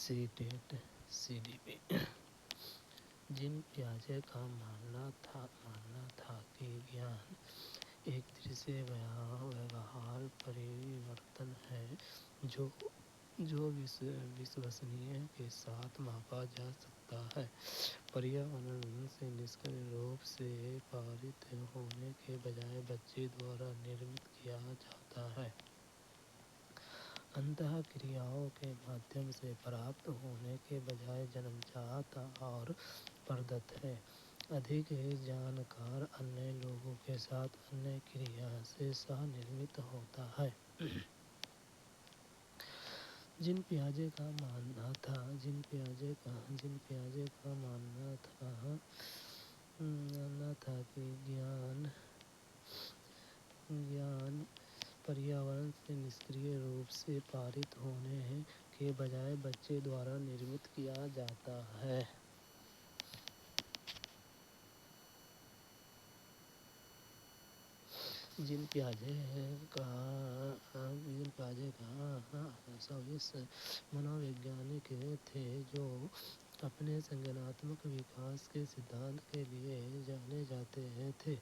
CDP جن پیاجے کا ماننا تھا کہ گیان ایک دृश्य व्यवहार परिवर्तन है جو وشوسنییتا کے ساتھ ماپا جا سکتا ہے، पर्यावरण سے نسکریہ روپ سے پارت ہونے کے بجائے بچے دوارا نرمت کیا جاتا ہے، انتہ کریاؤں کے مادھیم سے پراپت ہونے کے بجائے جنمجات اور پردت ہے۔ ادھک جانکار انیہ لوگوں کے ساتھ انیہ کریا سے سہ نرمت ہوتا ہے۔ جن پیاجے کا ماننا تھا کہ گیان पर्यावरण سے نسکریہ روپ سے پارت ہونے کے بجائے بچے دوارا نرمت کیا جاتا ہے۔ جن پیاجے کا سوئس منوویگیانک تھے جو اپنے سنگھناتمک وکاس کے سدھانت کے لیے جانے جاتے تھے،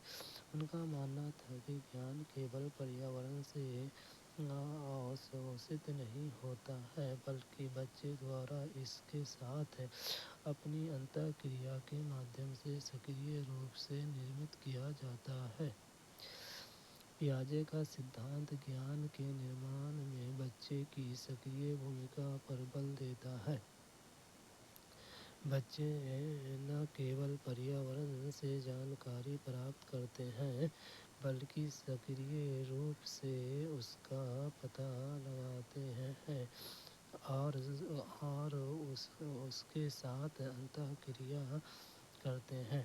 ان کا ماننا تھا کہ گیان کیول पर्यावरण سے اوشوشت نہیں ہوتا ہے بلکہ بچے دوارا اس کے ساتھ اپنی انتہ کریا کے مادھیم سے سکریہ روپ سے نرمت کیا جاتا ہے۔ پیاجے کا سدھانت گیان کے نرمان میں بچے کی سکریہ بھومکا پر بل دیتا ہے۔ بچے نہ کیول पर्यावरण سے جانکاری پراپت کرتے ہیں بلکہ سکریہ روپ سے اس کا پتہ لگاتے ہیں اور اس کے ساتھ انتہ کریا کرتے ہیں۔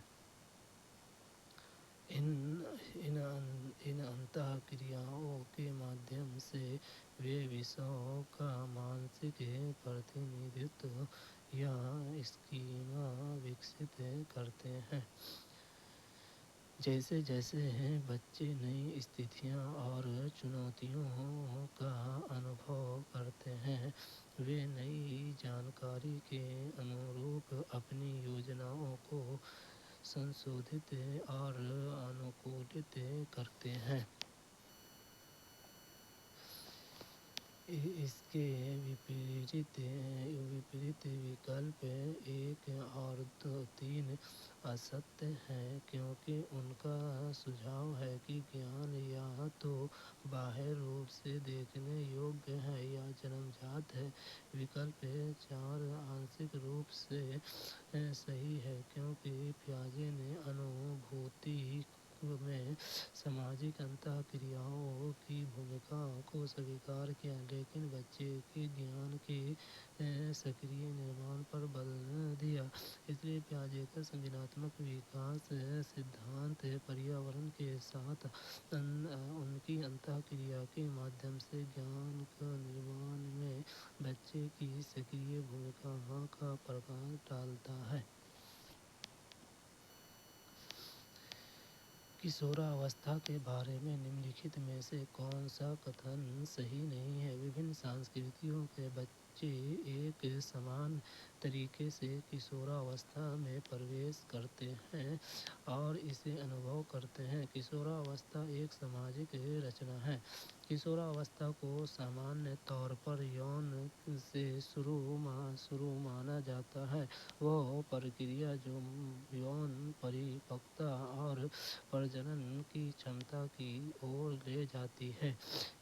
ان انتہ کریاؤں کے مادھیم سے وہ وشوں کا مانسک پرتیندھتو یا اسکیما وکست کرتے ہیں۔ جیسے جیسے بچے نئی استھتیوں اور چنوتیوں کا انوبھو کرتے ہیں، وہ نئی جانکاری کے انوروپ اپنی یوجناؤں کو سنشودھت اور انوکولت کرتے ہیں۔ اس کے وپریت وکلپ 1 اور 3 استیہ ہیں کیونکہ ان کا سجھاؤ ہے کہ گیان یا تو باہر روپ سے دیکھنے یوگیہ ہے یا جنمجات ہے۔ وکلپ 4 آنشک روپ سے صحیح ہے کیونکہ پیاجے نے انوبھوتی میں سماجک انتہ کریاؤں کی بھومکا کو سویکار کیا لیکن بچے کے گیان کے سکریہ نرمان پر بل دیا۔ اس لیے پیاجے کا سنگھناتمک وکاس سدھانت पर्यावरण کے ساتھ ان کی انتہ کریا کے مادھیم سے گیان کا نرمان میں بچے کی سکریہ بھومکا کا پرکاش ڈالتا ہے۔ کشوراوستھا کے بارے میں نمنلکھت میں سے کون سا کتھن صحیح نہیں ہے؟ وبھن سنسکرتیوں کے بچے ایک سمان طریقے سے کشوراوستھا میں پرویش کرتے ہیں اور اسے انوبھو کرتے ہیں۔ کشوراوستھا ایک سماجک رچنا ہے۔ کشوراوستھا کو سامانیہ طور پر یون سے شروع مانا جاتا ہے۔ وہ پرکریا جو یون پریپکوتا اور پرجنن کی چھمتا کی اور لے جاتی ہے۔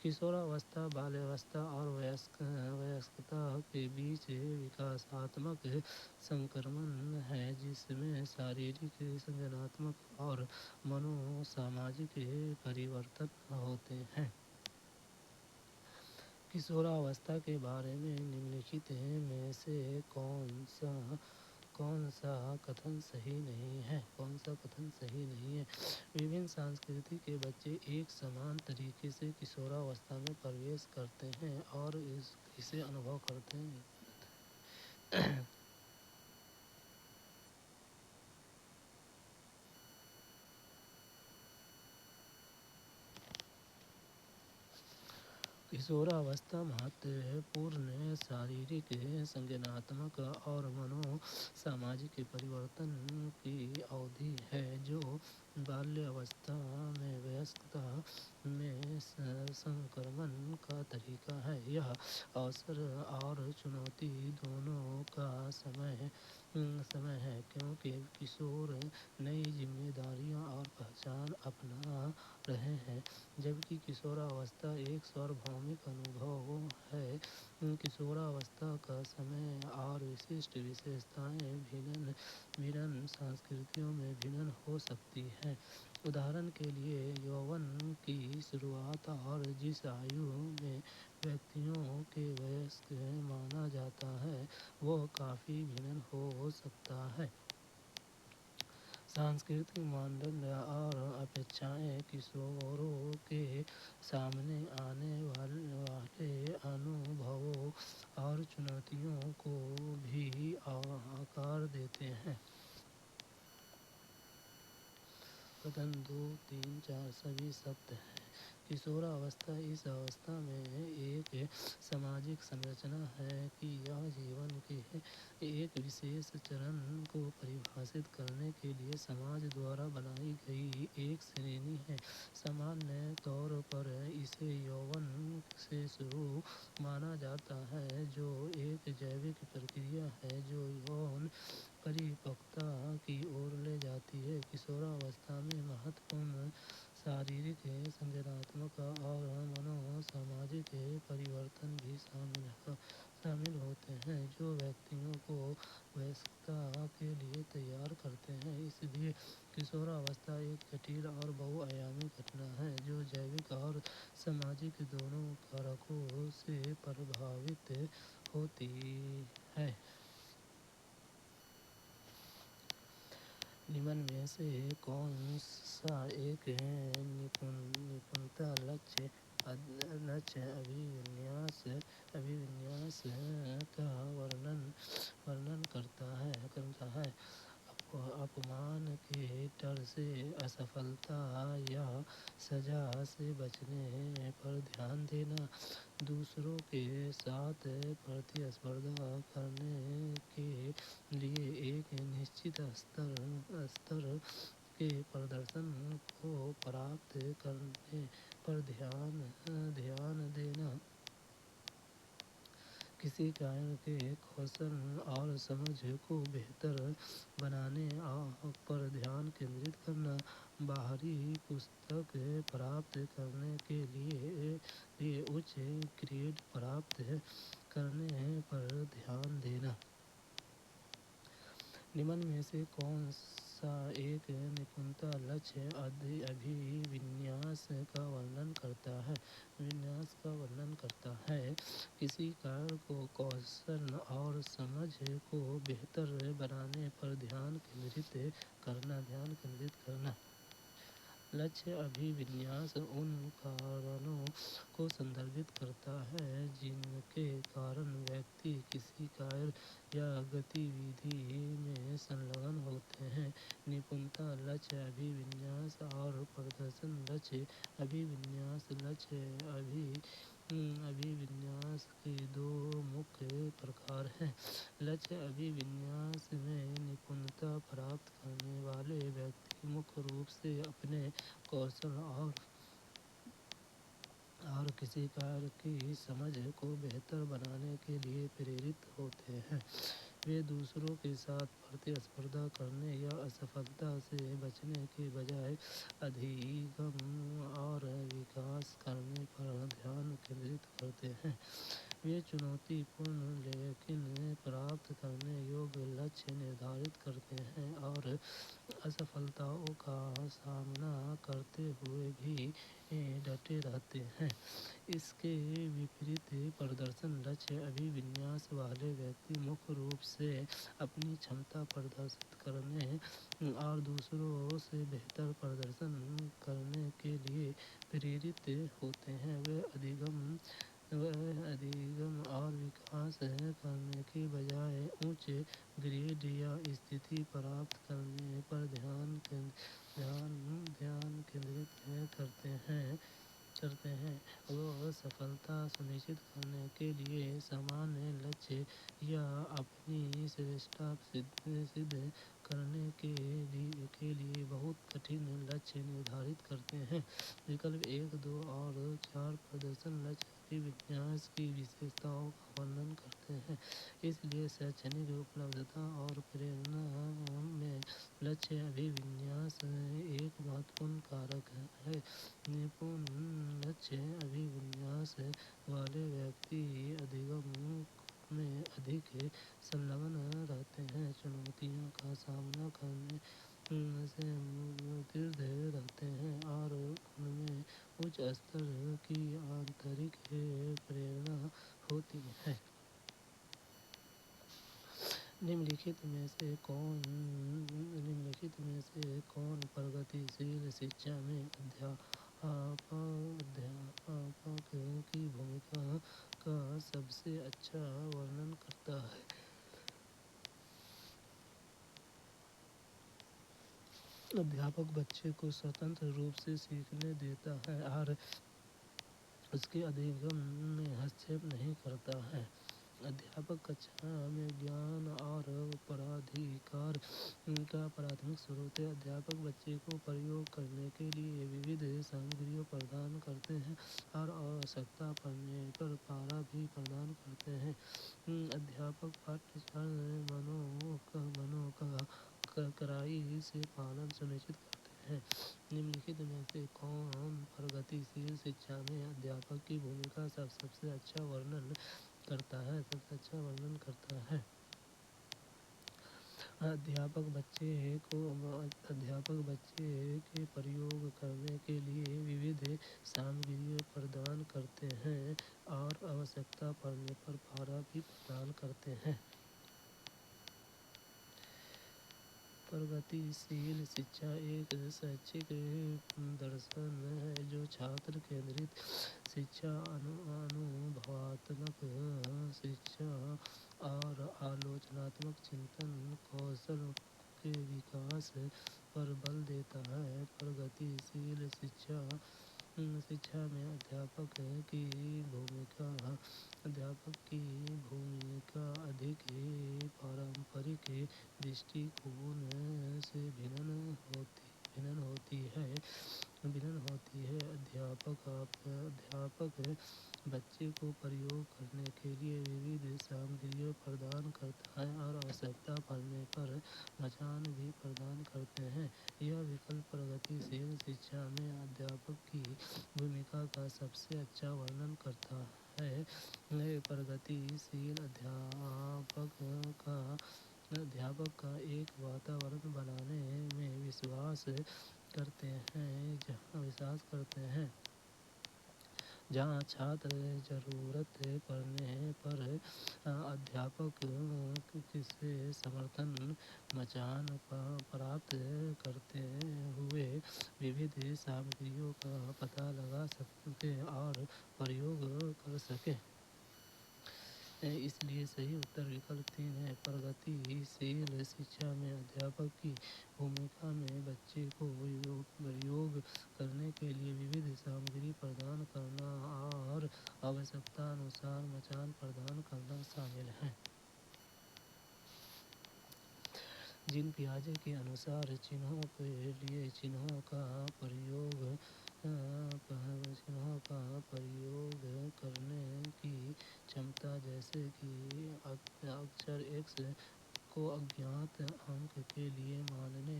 کشوراوستھا بالیاوستھا اور ویسکتا کے بیچ وکاساتمک سنکرمن ہے جس میں شاریرک، سنگھناتمک اور منو ساماجک پریورتن ہوتے ہیں۔ کشوراوستھا کے بارے میں نمنلکھت میں سے کون سا کتھن صحیح نہیں ہے؟ وبھن سنسکرتی کے بچے ایک سمان طریقے سے کشوراوستھا میں پرویش کرتے ہیں اور اسے انوبھو کرتے ہیں۔ किशोरावस्था महत्वपूर्ण शारीरिक, संज्ञानात्मक और सामाजिक परिवर्तन की अवधि है, जो बाल्यावस्था में वयस्कता में संक्रमण का तरीका है। यह अवसर और चुनौती दोनों का समय है, क्योंकि किशोर नई जिम्मेदारियां और पहचान अपना रहे हैं, जबकि किशोरावस्था एक सार्वभौमिक अनुभव है। किशोरावस्था का समय और विशिष्ट विशेषताएं भिन्न संस्कृतियों में भिन्न हो सकती हैं। उदाहरण के लिए, यौवन की शुरुआत और जिस आयु में व्यक्तियों के वयस्क माना जाता है, वो काफ़ी भिन्न हो सकता है। सांस्कृतिक मानदंड और अपेक्षाएं किशोरों के सामने आने वाले अनुभवों और चुनौतियों को भी आकार देते हैं। कथन 2, 3, 4 सभी सत्य हैं। किशोरावस्था इस अवस्था में एक सामाजिक संरचना है कि यह जीवन के एक विशेष चरण को परिभाषित करने के लिए समाज द्वारा बनाई गई एक श्रेणी है। सामान्य तौर पर इसे यौवन से शुरू माना जाता है, जो एक जैविक प्रक्रिया है जो यौन परिपक्वता की ओर ले जाती है। किशोरावस्था में महत्वपूर्ण शारीरिक, संज्ञानात्मक और सामाजिक परिवर्तन भी शामिल होते हैं, जो व्यक्तियों को वयस्कता के लिए तैयार करते हैं। इसलिए किशोरावस्था एक जटिल और बहुआयामी घटना है, जो जैविक और सामाजिक दोनों कारकों से प्रभावित होती है। निम्न में से कौन सा एक निपुणता लक्ष्य अभिविन्यास का वर्णन करता है? अपमान के डर से, असफलता या सजा से बचने पर ध्यान देना, दूसरों के साथ प्रतिस्पर्धा करने के लिए एक निश्चित स्तर के प्रदर्शन को प्राप्त करने पर ध्यान देना, किसी कार्य के कौशल और समझ को बेहतर बनाने पर ध्यान केंद्रित करना, बाहरी पुस्तक प्राप्त करने के लिए उच्च ग्रेड प्राप्त करने पर ध्यान देना। निम्न में से कौन सा एक निपुणता लक्ष्य अभिविन्यास का वर्णन करता है? किसी कार्य को कौशल और समझ को बेहतर बनाने पर ध्यान केंद्रित करना। लक्ष्य अभिविन्यास उन कारणों को संदर्भित करता है जिनके कारण व्यक्ति किसी कार्य या गतिविधि में संलग्न होते हैं। निपुणता लक्ष्य अभिविन्यास और प्रदर्शन लक्ष्य अभिविन्यास। लक्ष्य अभिविन्यास के दो मुख्य प्रकार हैं। लक्ष्य अभिविन्यास में निपुणता प्राप्त करने वाले व्यक्ति मुख्य रूप से अपने कौशल और किसी कार्य की समझ को बेहतर बनाने के लिए प्रेरित होते हैं। वे दूसरों के साथ प्रतिस्पर्धा करने या असफलता से बचने के बजाय अधिगम और विकास करने पर ध्यान केंद्रित करते हैं। वे चुनौतीपूर्ण लेकिन प्राप्त करने योग्य लक्ष्य निर्धारित करते हैं और असफलताओं का सामना करते हुए भी डटे रहते हैं। इसके विपरीत प्रदर्शन लक्ष्य अभिविन्यास वाले व्यक्ति मुख्य रूप से अपनी क्षमता प्रदर्शित करने और दूसरों से बेहतर प्रदर्शन करने के लिए प्रेरित होते हैं। वे अधिगम और विकास करने के बजाय उच्च ग्रेड या स्थिति प्राप्त करने पर ध्यान केंद्रित करते हैं। वो सफल सफलता सुनिश्चित करने के लिए सामान्य लक्ष्य या अपनी श्रेष्ठता सिद्ध करने के लिए बहुत कठिन लक्ष्य निर्धारित करते हैं। विकल्प 1, 2 और 4 प्रदर्शन लक्ष्य अभिविन्यास की विशेषताओं का वर्णन करते हैं। इसलिए शैक्षणिक उपलब्धता और प्रेरणा में लक्ष्य अभिविन्यास एक महत्वपूर्ण कारक है। निपुण लक्ष्य अभिविन्यास वाले व्यक्ति अधिगम में अधिक संलग्न रहते हैं, चुनौतियों का सामना करने से मुस्तैद रहते हैं और उनमें उच्च स्तर की आंतरिक प्रेरणा होती है। निम्नलिखित में से कौन प्रगतिशील शिक्षा में अध्यापक की भूमिका का सबसे अच्छा वर्णन करता है? अध्यापक बच्चे को स्वतंत्र रूप से सीखने देता है और उसके अधिगम में हस्तक्षेप नहीं करता है। अध्यापक कक्षा में ज्ञान और उत्तराधिकार का प्राथमिक स्रोत है। अध्यापक बच्चे को प्रयोग करने के लिए विविध सामग्रियाँ प्रदान करते हैं और आवश्यकता पड़ने पर सहारा भी प्रदान करते हैं। अध्यापक पाठ्यक्रम मानकों का कड़ाई से पालन सुनिश्चित करते हैं। निम्नलिखित में से कौन प्रगतिशील शिक्षा में अध्यापक की भूमिका का सबसे अच्छा वर्णन करता है? अध्यापक बच्चे के प्रयोग करने के लिए विविध सामग्रियाँ प्रदान करते हैं और आवश्यकता पड़ने पर सहारा भी प्रदान करते हैं। प्रगतिशील शिक्षा एक शैक्षिक दर्शन है जो छात्र केंद्रित शिक्षा, अनुभवात्मक शिक्षा और आलोचनात्मक चिंतन कौशल के विकास पर बल देता है। प्रगतिशील शिक्षा में अध्यापक की भूमिका अधिक पारंपरिक दृष्टिकोण से भिन्न होती है। अध्यापक बच्चे को प्रयोग करने के लिए विविध सामग्रियाँ प्रदान करता है और आवश्यकता पड़ने पर मचान भी प्रदान करते हैं। यह विकल्प प्रगतिशील शिक्षा में अध्यापक की भूमिका का सबसे अच्छा वर्णन करता है। प्रगतिशील अध्यापक का एक वातावरण बनाने में विश्वास करते हैं जहाँ छात्र जरूरत पड़ने पर अध्यापक से समर्थन मचान प्राप्त करते हुए विविध सामग्रियों का पता लगा सके और प्रयोग कर सके। इसलिए सही उत्तर विकल्प 3 है। प्रगतिशील शिक्षा में अध्यापक की भूमिका में बच्चे को प्रयोग करने के लिए विविध सामग्री प्रदान करना और आवश्यकता अनुसार मचान प्रदान करना शामिल है। जीन पियाजे के अनुसार चिन्हों के लिए चिन्हों का प्रयोग करने की क्षमता, जैसे कि अक्षर X को अज्ञात अंक के लिए मानने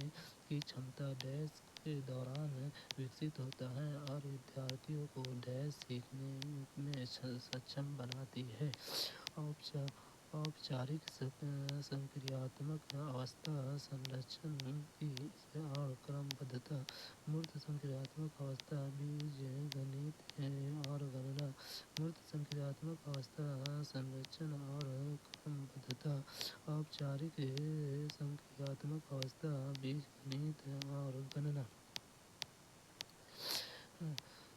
की क्षमता डैश के दौरान विकसित होता है और विद्यार्थियों को डैश सीखने में सक्षम बनाती है। औपचारिक संक्रियात्मक अवस्था संरचन की और क्रमबद्धता। मूर्त संक्रियात्मक अवस्था बीजगणित और गणना। मूर्त संक्रियात्मक अवस्था संरचन और क्रमबद्धता। औपचारिक संक्रियात्मक अवस्था बीजगणित और गणना।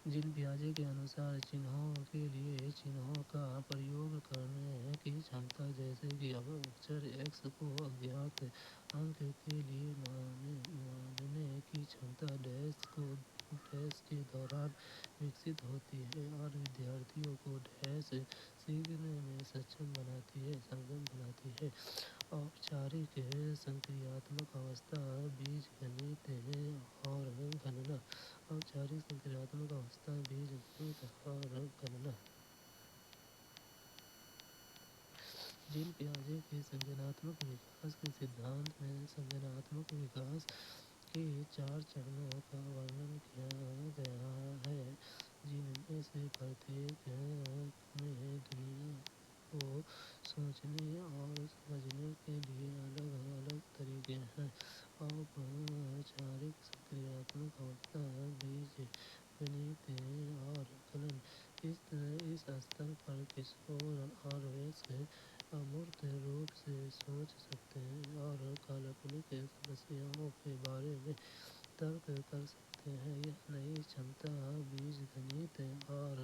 जीन पियाजे के अनुसार चिन्हों के लिए चिन्हों का प्रयोग करने की क्षमता, जैसे कि अक्षर X को अज्ञात अंक के लिए मानने की क्षमता डैश को ٹیسٹ کے دوران وکست ہوتی ہے اور ودیارتھیوں کو سیکھنے میں سکشم بناتی ہے۔ औपचारिक संक्रियात्मक अवस्था बीजगणित और गणना। औपचारिक संक्रियात्मक अवस्था बीजगणित और गणना। जीन पियाजे के संज्ञानात्मक विकास के सिद्धांत में संज्ञानात्मक विकास के 4 चरणों का वर्णन किया गया है, जिनमें से प्रत्येक में दुनिया को सोचने और समझने के लिए अलग अलग तरीके हैं। औपचारिक संक्रियात्मक अवस्था बीजगणित और कलन। इस स्तर पर किशोर और वयस्क अमूर्त रूप से सोच सकते हैं और काल्पनिक समस्याओं के बारे में तर्क कर सकते हैं। यह नई क्षमता बीजगणित और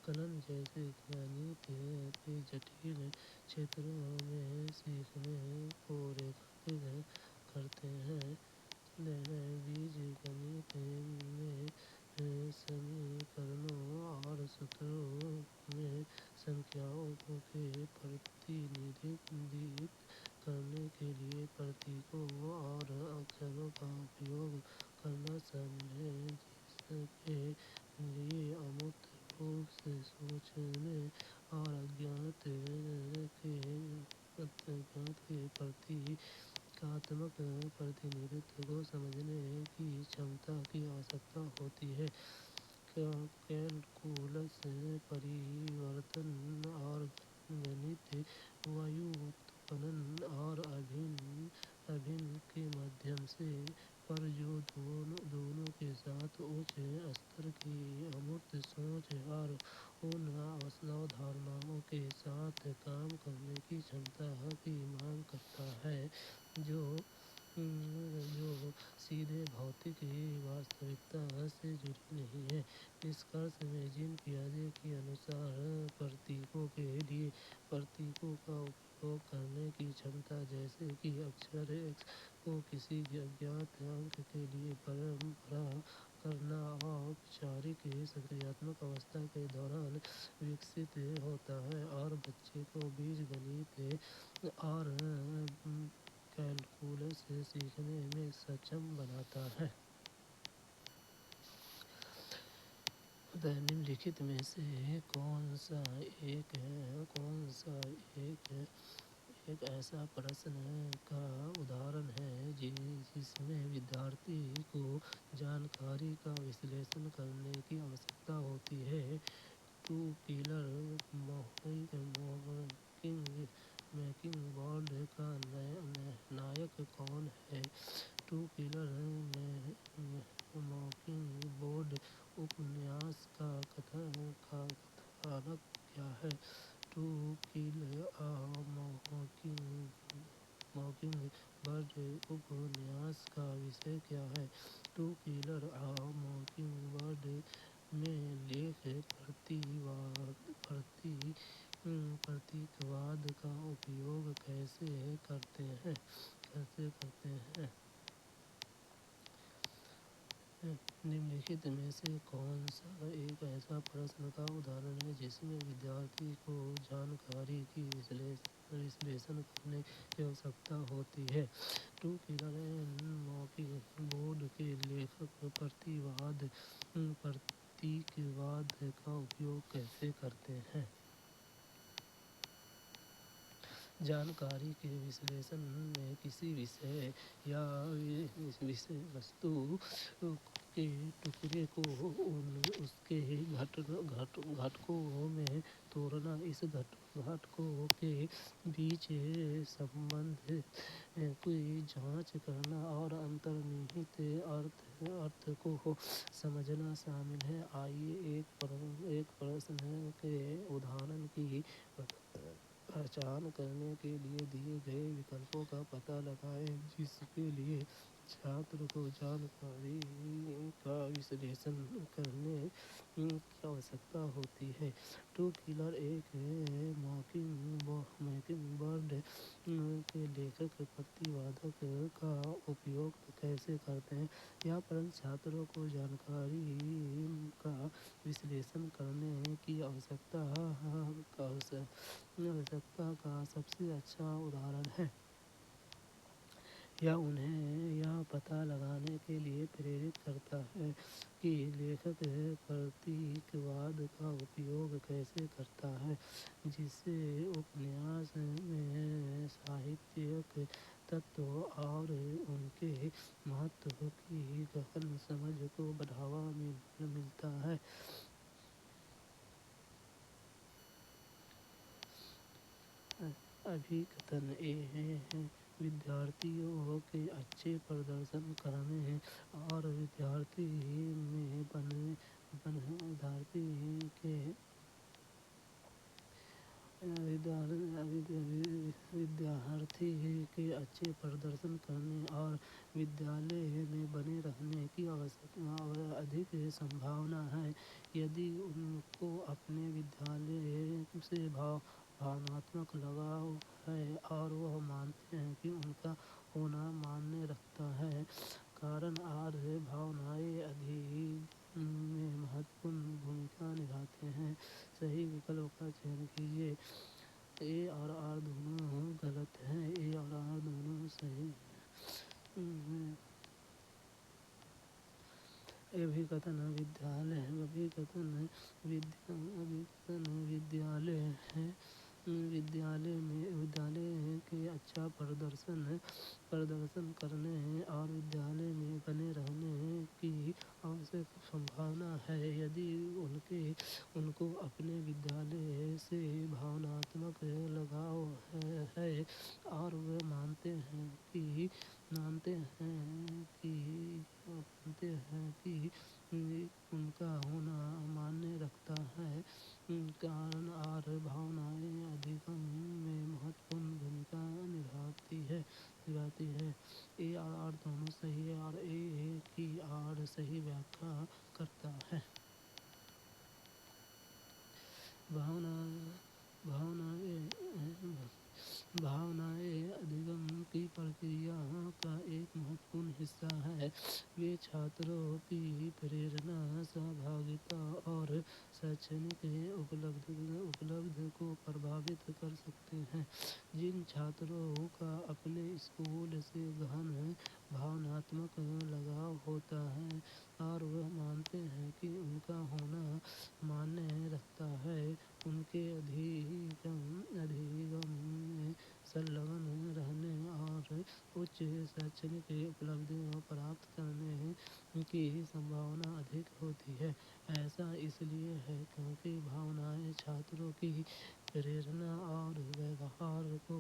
कलन जैसे गणित के जटिल क्षेत्रों में सीखने को रेखांकित करते हैं। बीजगणित में समीकरणों और सूत्रों में संख्याओं के प्रतिनिधित्व करने के लिए प्रतीकों और अक्षरों का उपयोग करना शामिल है, जिसके लिए अमूर्त रूप से सोचने और अज्ञात के प्रतीकात्मक प्रतिनिधित्व को समझने की क्षमता की आवश्यकता होती है। कैलकुलस परिवर्तन और गणित व्युत्पन्न और अभिन्न के माध्यम से पर जो दोनों के साथ उच्च स्तर की अमूर्त सोच और उन अवधारणाओं के साथ काम करने की क्षमता की मांग करता है जो सीधे भौतिक वास्तविकता से जुड़ी नहीं है। निष्कर्ष में जीन पियाजे के अनुसार प्रतीकों के लिए प्रतीकों का उपयोग करने की क्षमता, जैसे कि अक्षर x को किसी अज्ञात अंक के लिए परंपरा करना, औपचारिक संक्रियात्मक अवस्था के दौरान विकसित होता है और बच्चे को बीजगणित और कैलकुलस सीखने में सक्षम बनाता है। निम्नलिखित में से कौन सा एक ऐसा प्रश्न का उदाहरण है जिसमें विद्यार्थी को जानकारी का विश्लेषण करने की आवश्यकता होती है? टू पिलर मेकिंग बोर्ड का नायक कौन है? टू पिलर मेकिंग बोर्ड उपन्यास का कथानक क्या है? टू किल अ मॉकिंगबर्ड उपन्यास का विषय क्या है? टू किल अ मॉकिंगबर्ड में लेख प्रतीकवाद का उपयोग कैसे करते हैं? निम्नलिखित में से कौन सा एक ऐसा प्रश्न का उदाहरण है जिसमें विद्यार्थी को जानकारी की विश्लेषण करने की आवश्यकता होती है? टू किलर एंड मॉकिंगबर्ड के लेखक प्रतीकवाद का उपयोग कैसे करते हैं? जानकारी के विश्लेषण में किसी विषय या विषय वस्तु के टुकड़े को उसके घटकों में तोड़ना, इस घटकों के बीच संबंध की जांच करना और अंतर्निहित अर्थ को समझना शामिल है। आइए एक प्रश्न के उदाहरण की पहचान करने के लिए दिए गए विकल्पों का पता लगाएं, जिसके लिए छात्र को जानकारी का विश्लेषण करने की आवश्यकता होती है। टू किलर एक मॉकिंगबर्ड के लेखक प्रतिवादक का उपयोग कैसे करते हैं। यहाँ पर छात्रों को जानकारी का विश्लेषण करने की आवश्यकता का सबसे अच्छा उदाहरण है। यह उन्हें यह पता लगाने के लिए प्रेरित करता है कि लेखक प्रतीकवाद का उपयोग कैसे करता है, जिससे उपन्यास में साहित्यिक तत्व और उनके महत्व की गहन समझ को बढ़ावा मिलता है। अभिकथन विद्यार्थियों के अच्छे प्रदर्शन करने और विद्यार्थी के अच्छे प्रदर्शन करने और विद्यालय में बने रहने की अधिक संभावना है यदि उनको अपने विद्यालय से भावनात्मक लगाव है और वह मानते हैं कि उनका होना मायने रखता है। कारण आर भावनाएं अधिगम में महत्वपूर्ण भूमिका निभाते हैं। सही विकल्प का चयन कीजिए। ए और आर दोनों गलत हैं। ए और आर दोनों सही हैं। अभिकथन विद्यालय है। विद्यालय के अच्छा प्रदर्शन करने और विद्यालय में बने रहने की आवश्यक संभावना है यदि उनको अपने विद्यालय से भावनात्मक लगाव है और वे मानते हैं कि उनका होना मायने रखता है। कारण और भावनाएं अधिगम में महत्वपूर्ण भूमिका निभाती है। ए और आर दोनों सही है और ए की आर सही व्याख्या करता है। भावनाएं अधिगम की प्रक्रिया का एक महत्वपूर्ण हिस्सा है। वे छात्रों की प्रेरणा, सहभागिता और शैक्षणिक उपलब्धि को प्रभावित कर सकते हैं। जिन छात्रों का अपने स्कूल से गहन भावनात्मक लगाव होता है और वह मानते हैं कि उनका होना मायने रखता है, उनके अधिगम में संलग्न रहने और उच्च शैक्षणिक उपलब्धियां प्राप्त करने की संभावना अधिक होती है। ऐसा इसलिए है क्योंकि भावनाएं छात्रों की प्रेरणा और व्यवहार को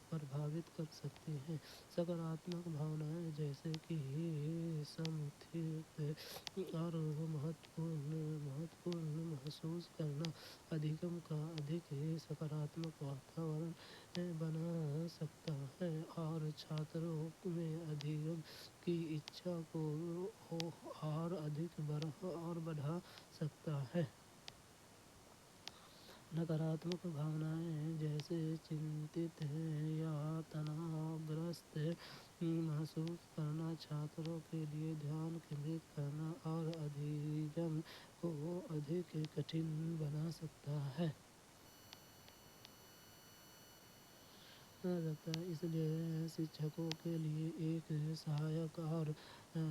प्रभावित कर सकती हैं। सकारात्मक भावनाएं जैसे कि समर्थित और महत्वपूर्ण महसूस करना अधिगम का अधिक सकारात्मक वातावरण बना सकता है और छात्रों में अधिगम की इच्छा को और अधिक बढ़ा सकता है। नकारात्मक भावनाएं जैसे चिंतित या तनावग्रस्त महसूस करना छात्रों के लिए ध्यान केंद्रित करना और अधिगम को अधिक कठिन बना सकता है। इसलिए शिक्षकों के लिए एक सहायक और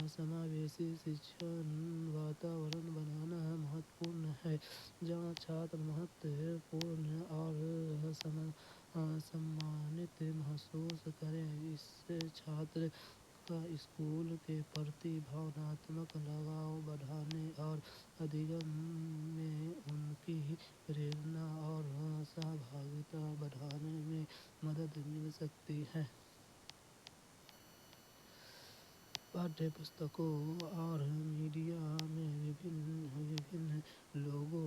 समावेशी शिक्षण वातावरण बनाना महत्वपूर्ण है जहाँ छात्र महत्वपूर्ण और सम्मानित महसूस करें। इससे छात्र का स्कूल के प्रति भावनात्मक लगाव बढ़ाने और अधिगम में उनकी प्रेरणा और सहभागिता बढ़ाने में मदद मिल सकती है। पाठ्य पुस्तकों और मीडिया में विभिन्न लोगों,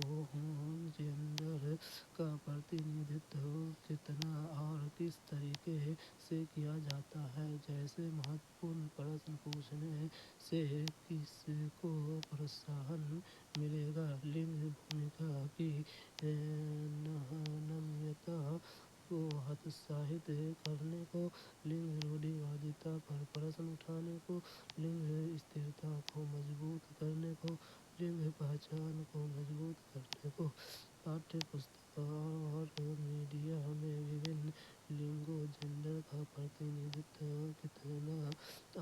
जेंडर, کا प्रतिनिधित्व कितना और किस तरीके से किया जाता है। जैसे महत्वपूर्ण प्रश्न पूछने से किसको प्रोत्साहन मिलेगा, लिंग भूमिका की नम्यता को हतोत्साहित करने को, लिंग रूढ़िवादिता पर प्रश्न उठाने को, लिंग स्थिरता को मजबूत करने को, लिंग पहचान को मजबूत करने को। पाठ्य पुस्तक और मीडिया में विभिन्न लिंगों जेंडर का प्रतिनिधित्व कितना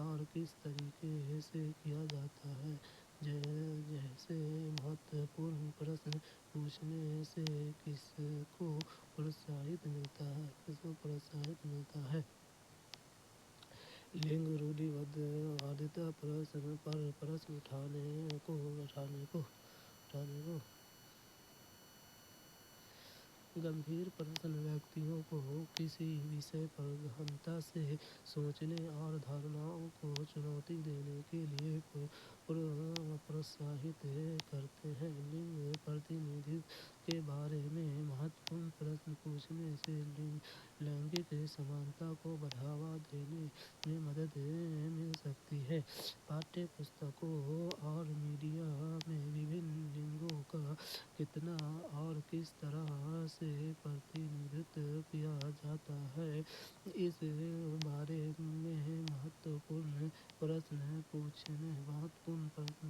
और किस तरीके से किया जाता है। जैसे महत्वपूर्ण प्रश्न पूछने से किसको प्रोत्साहित मिलता है, लिंग रूढ़िवादिता पर प्रश्न उठाने को। गंभीर प्रश्न व्यक्तियों को किसी विषय पर गहनता से सोचने और धारणाओं को चुनौती देने के लिए प्रोत्साहित करते हैं। लिंग प्रतिनिधित्व के बारे में महत्वपूर्ण प्रश्न पूछने से लैंगिक समानता को बढ़ावा देने में मदद मिल सकती है। पाठ्य पुस्तकों और मीडिया में विभिन्न लिंगों का कितना और किस तरह से प्रतिनिधित्व किया जाता है, इस बारे में महत्वपूर्ण प्रश्न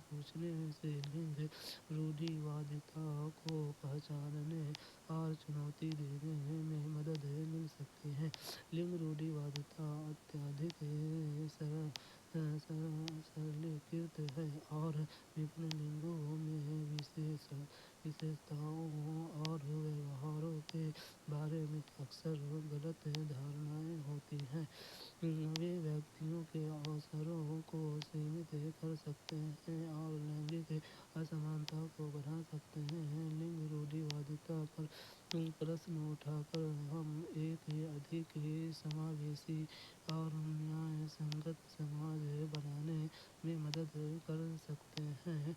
पूछने से लिंग रूढ़िवादिता को पहचानने और चुनौती देने में मदद मिल सकती है। लिंग रूढ़िवादिता अत्यधिक सरलीकृत है और विभिन्न लिंगों में विशेषताओं और व्यवहारों के बारे में अक्सर गलत धारणाएं होती हैं। वे व्यक्तियों के अवसरों को सीमित कर सकते हैं और लैंगिक असमानता को बढ़ा सकते हैं। लिंग रूढ़िवादिता पर प्रश्न उठाकर हम एक अधिक समावेशी और न्याय संगत समाज बनाने में मदद कर सकते हैं।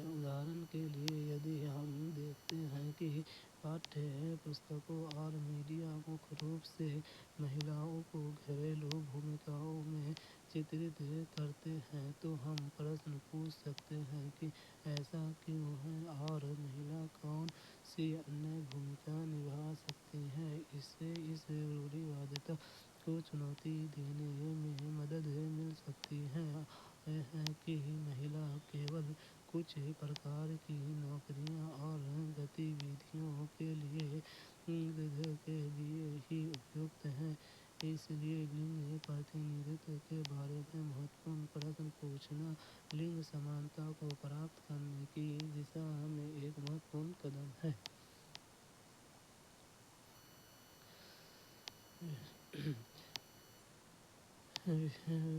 उदाहरण के लिए, यदि हम देखते हैं कि पाठ्य पुस्तकों और मीडिया मुख्य रूप से महिलाओं को घरेलू भूमिकाओं में चित्रित करते हैं, तो हम प्रश्न पूछ सकते हैं कि ऐसा क्यों है और महिला कौन सी अन्य भूमिका निभा सकती है। इससे इस रूढ़िवादिता को चुनौती देने में मदद मिल सकती है कि महिला केवल कुछ प्रकार की नौकरियों और गतिविधियों के लिए ही उपयुक्त हैं। इसलिए लिंग प्रतिनिधित्व के बारे में महत्वपूर्ण प्रश्न पूछना लिंग समानता को प्राप्त करने की दिशा में एक महत्वपूर्ण कदम है।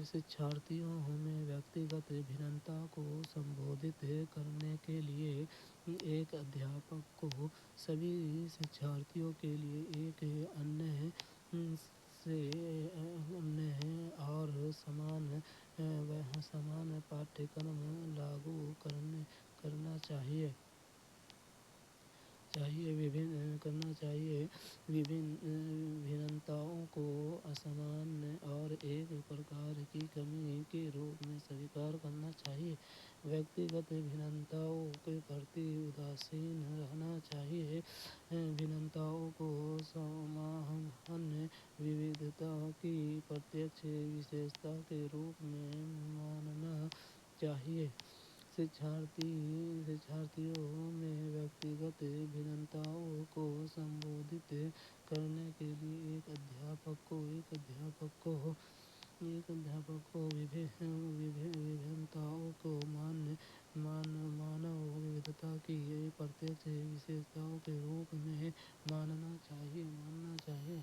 शिक्षार्थियों में व्यक्तिगत भिन्नता को संबोधित करने के लिए एक अध्यापक को सभी शिक्षार्थियों के लिए एक अन्य और समान पाठ्यक्रम लागू करना चाहिए। विभिन्न भिन्नताओं को असामान्य और एक प्रकार की कमी के रूप में स्वीकार करना चाहिए। व्यक्तिगत भिन्नताओं के प्रति उदासीन रहना चाहिए। भिन्नताओं को सामान्य विविधता की प्रत्यक्ष विशेषता के रूप में मानना चाहिए। शिक्षार्थियों में व्यक्तिगत भिन्नताओं को संबोधित करने के लिए एक अध्यापक को विभिन्नताओं को मानव विविधता की प्रत्यक्ष विशेषताओं के रूप में मानना चाहिए।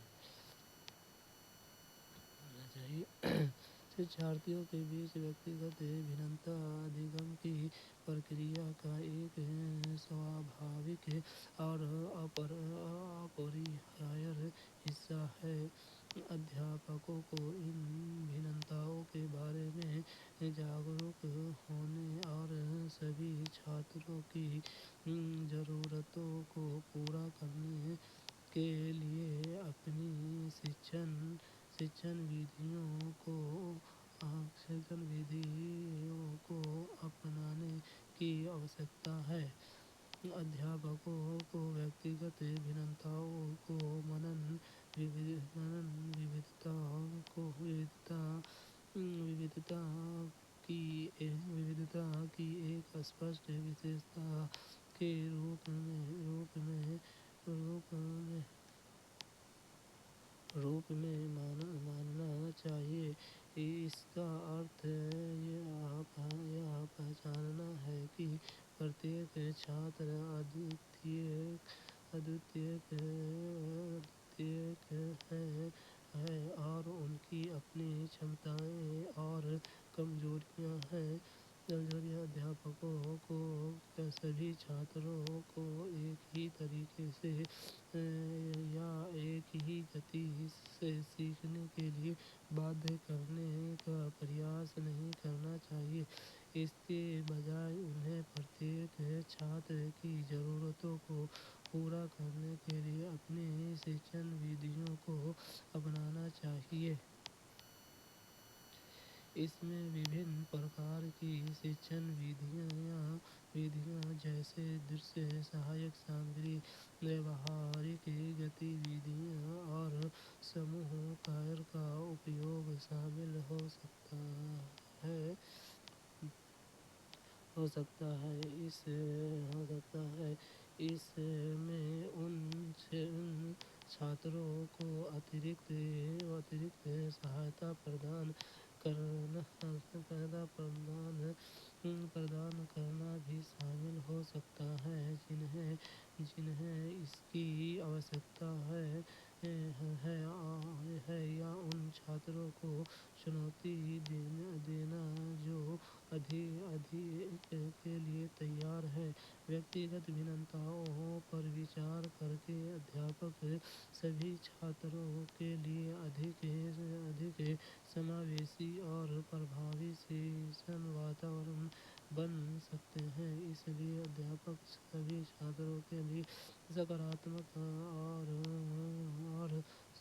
शिक्षार्थियों के बीच व्यक्तिगत भिन्नता अधिगम की प्रक्रिया का एक स्वाभाविक और अपरिहार्य हिस्सा है। अध्यापकों को इन भिन्नताओं के बारे में जागरूक होने और सभी छात्रों की ضرورتوں کو پورا کرنے کے لیے اپنی شکشن ودھیوں کو اپنانے کی آوشکتا ہے۔ ادھیاپکوں کو ویکتیگت بھننتاؤں کو وودھتا کی ایک اسپشٹ وشیشتا کے روپ میں ماننا چاہیے۔ اس کا ارتھ یہ پہچاننا ہے کہ پرتیک چھاتر ادویت ہے اور ان کی اپنی چھمتائیں اور کمزوریاں ہیں۔ ادھیاپکوں کو سبھی چھاتروں کو ایک ہی طریقے سے یا ایک ہی گتی سے سیکھنے کے لیے بادھیہ کرنے کا پریاس نہیں کرنا چاہیے۔ اس کے بجائے انہیں پرتیک چھاتر کی ضرورتوں کو پورا کرنے کے لیے اپنی شکشن ودھیوں کو اپنانا چاہیے۔ اس میں وبھن پرکار کی شکشن ودھیاں جیسے درشیہ سہایک سامگری، ویوہارک گتی ودھیاں اور سموہ کاریہ کا اپیوگ شامل ہو سکتا ہے۔ اس میں ان چھاتروں کو اترکت سہایتا پردان کرنا بھی شامل ہو سکتا ہے جنہیں اس کی آوشکتا ہے، یا ان چھاتروں کو چنوتی دینا جو ادھیئن کے لیے تیار ہیں۔ ویکتیگت بھننتاؤں پر وچار کرکے ادھیاپک سبھی چھاتروں کے لیے ادھک سماویشی اور پربھاوی شکشن واتاورن بنا سکتے ہیں۔ اس لیے ادھیاپک سبھی چھاتروں کے لیے سکاراتمک اور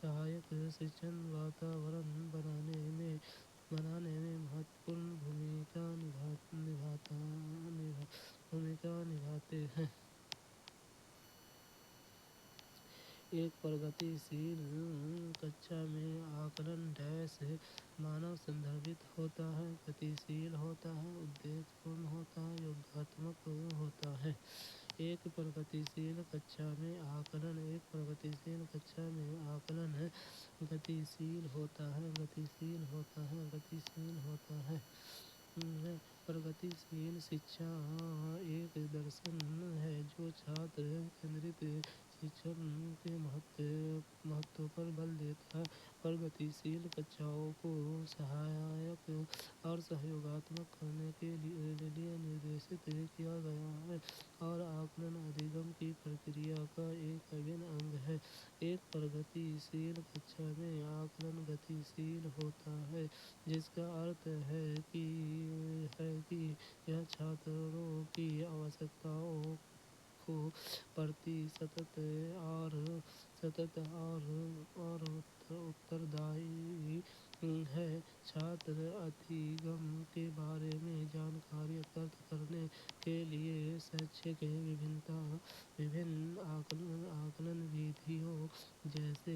سہایک شکشن واتاورن بنانے میں مہتوپورن بھومکا نبھاتے ہیں۔ ایک پرگتی شیل کچھا میں آکلن مانو سندربھت ہوتا ہے، گتی شیل ہوتا ہے، ادیش پورن ہوتا ہے، یوگاتمک ہوتا ہے۔ ایک پرگتی شیل کچھا میں آکلن گتی شیل ہوتا ہے۔ پرگتی شیل شکشا ایک درشن ہے جو چھاتر کیندرت شکشن کے مہتو پر بل دیتا ہے۔ پرگتی شیل کچھاؤں کو سہایک اور سہیوگاتمک کرنے کے لیے نردیشت کیا گیا ہے اور آکلن ادھگم کی پرکریا کا ایک ابھن انگ ہے۔ ایک پرگتی شیل کچھا میں آکلن گتی شیل ہوتا ہے، جس کا ارتھ ہے کہ یہ چھاتروں کی آوشکتاؤں کے پرتی ستت اور اتردائی ہے۔ چھاتر ادھگم کے بارے میں جانکاری اکٹھا کرنے کے لیے شیکشک وبھن آکلن ودھیوں جیسے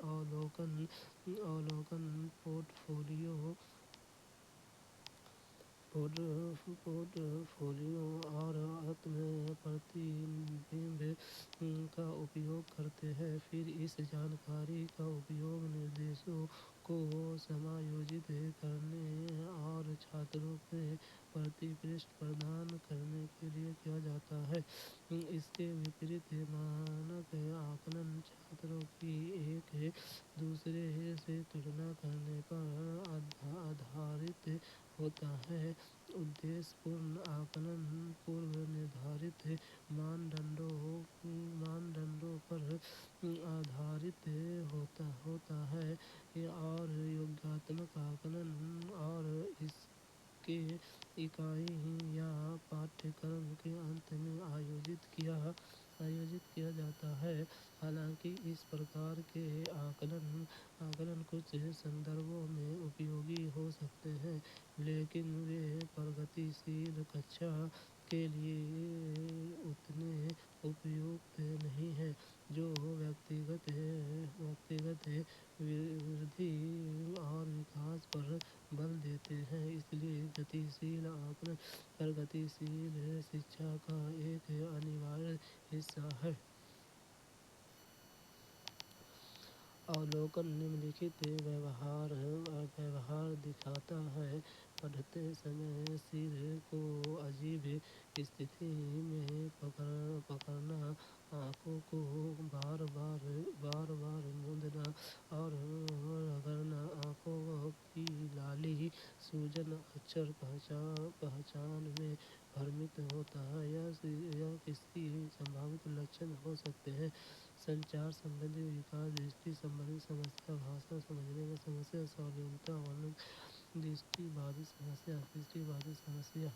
اولوکن، پورٹ فولیو اور آتم پرتیبمب کا اپیوگ کرتے ہیں۔ پھر اس جانکاری کا اپیوگ نردیشوں کو سمایوجت کرنے اور چھاتروں کے پرتی پرشٹھ پردان کرنے کے لیے کیا جاتا ہے۔ اس کے وپریت مانک آکلن چھاتروں کی ایک دوسرے سے تلنا کرنے پر آدھارت ہوتا ہے۔ ادیش پورن آکلن پورو نردھارت مانڈنڈوں پر آدھارت ہوتا ہے اور یوگاتمک آکلن اور اس کے اکائی یا پاٹھکرم کے انت میں اس پرکار کے آکلن کچھ سندربوں میں اپیوگی ہو سکتے ہیں، لیکن وہ پرگتیشیل کچھا کے لیے اتنے اپیکت نہیں ہیں جو ویکتیگت وردھی اور وکاس پر بل دیتے ہیں۔ اس لیے گتیشیل آکلن پرگتیشیل شکشا کا ایک انویائی حصہ ہے۔ اولوکن نمنلکھت ویوہار دکھاتا ہے۔ پڑھتے سمے سر کو عجیب استھتی میں پکڑنا، آنکھوں کو بار بار موندنا اور رگڑنا، آنکھوں کی لالی، سوجن، اکثر پہچان میں بھرمت ہونا یا کسی سمبھاوت لچھن ہو سکتے ہیں۔ سنچار سمبندھی وکاس، درشٹی سمبندھی سمسیا، بھاشا سمجھنے میں سمسیا، ساولنتا ورنن درشٹی بادھی سمسیا،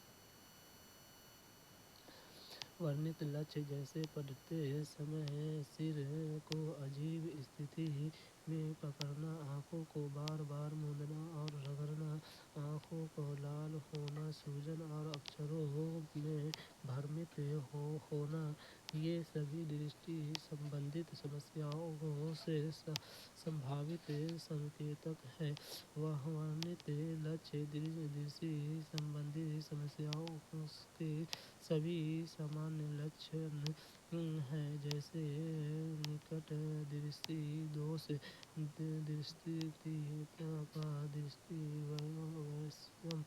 ورنت لچھن جیسے پڑھتے سمے سر کو عجیب استھتی میں پکڑنا، آنکھوں کو بار بار موندنا اور رگڑنا، آنکھوں کا لال ہونا، سوجن اور اکشروں میں بھرمت ہونا، یہ سبھی درشٹی سمبندھت سمسیاؤں سے سمبھاوت سنکیتک ہیں۔ ورنت لچھن درشٹی سمبندھی سمسیاؤں کے سبھی سامانیہ لچھن ہیں، جیسے نکٹ درشٹی دوش، درشتیہینتا کا درشتی ویشم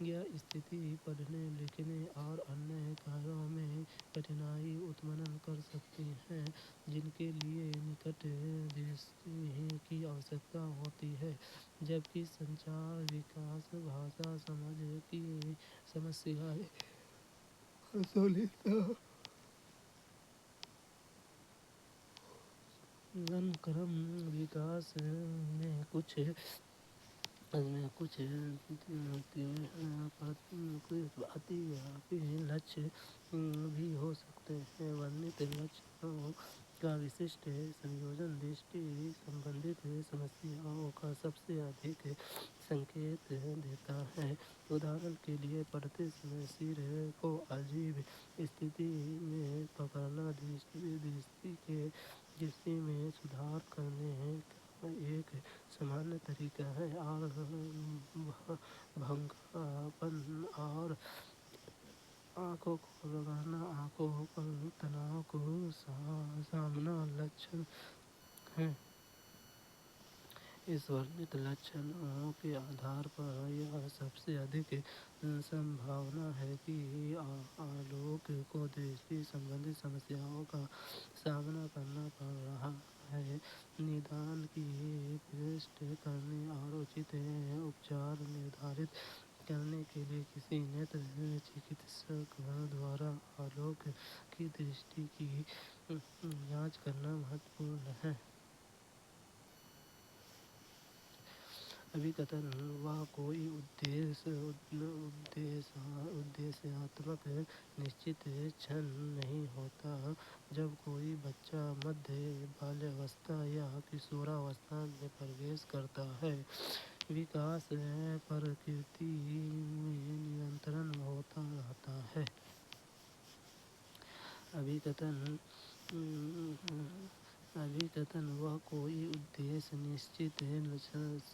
یا استھتی، پڑھنے لکھنے اور انیہ کاریوں میں کٹھنائی اتپن کر سکتی ہیں، جن کے لیے نکٹ درشٹی کی آوشکتا ہوتی ہے، جبکہ سنچار، وکاس، بھاشا سمجھ کی سمسیائیں، ساولنتا، کرم وکاس میں کچھ اتی ویاپی لچھن بھی ہو سکتے ہیں۔ ورنت لچھنوں کا وششٹ سنیوجن درشٹی سمبندھت سمسیاؤں کا سب سے ادھک سنکیت دیتا ہے۔ اداہرن کے لیے پڑھتے سمے سر کو عجیب استھتی میں پکڑنا درشٹی میں سدھار کرنے کا ایک سامانیہ طریقہ ہے، اور بھنگاپن اور آنکھوں کو رگڑنا آنکھوں پر تناؤ کا سامانیہ لچھن ہیں۔ اس ورنت لچھنوں کے آدھار پر یہ سب سے ادھک سمبھاونا ہے کہ آلوک کو درشٹی سمبندھی سمسیاؤں کا سامنا کرنا پڑ رہا ہے۔ ندان کی پرشٹی کرنے اور اچت اپچار نردھارت کرنے کے لیے کسی نیتر چکتسک دوارا آلوک کی درشٹی کی جانچ کرنا مہتوپورن ہے۔ ابھیکتن وہ کوئی ادیشیاتمک نشچت چھن نہیں ہوتا جب کوئی بچہ مدھیہ بالیاوستھا یا کشوراوستھا میں پرویش کرتا ہے۔ وکاس پرکرتی میں نرنتر ہوتا رہتا ہے۔ ابھیکتن وہ کوئی ادیش نشچت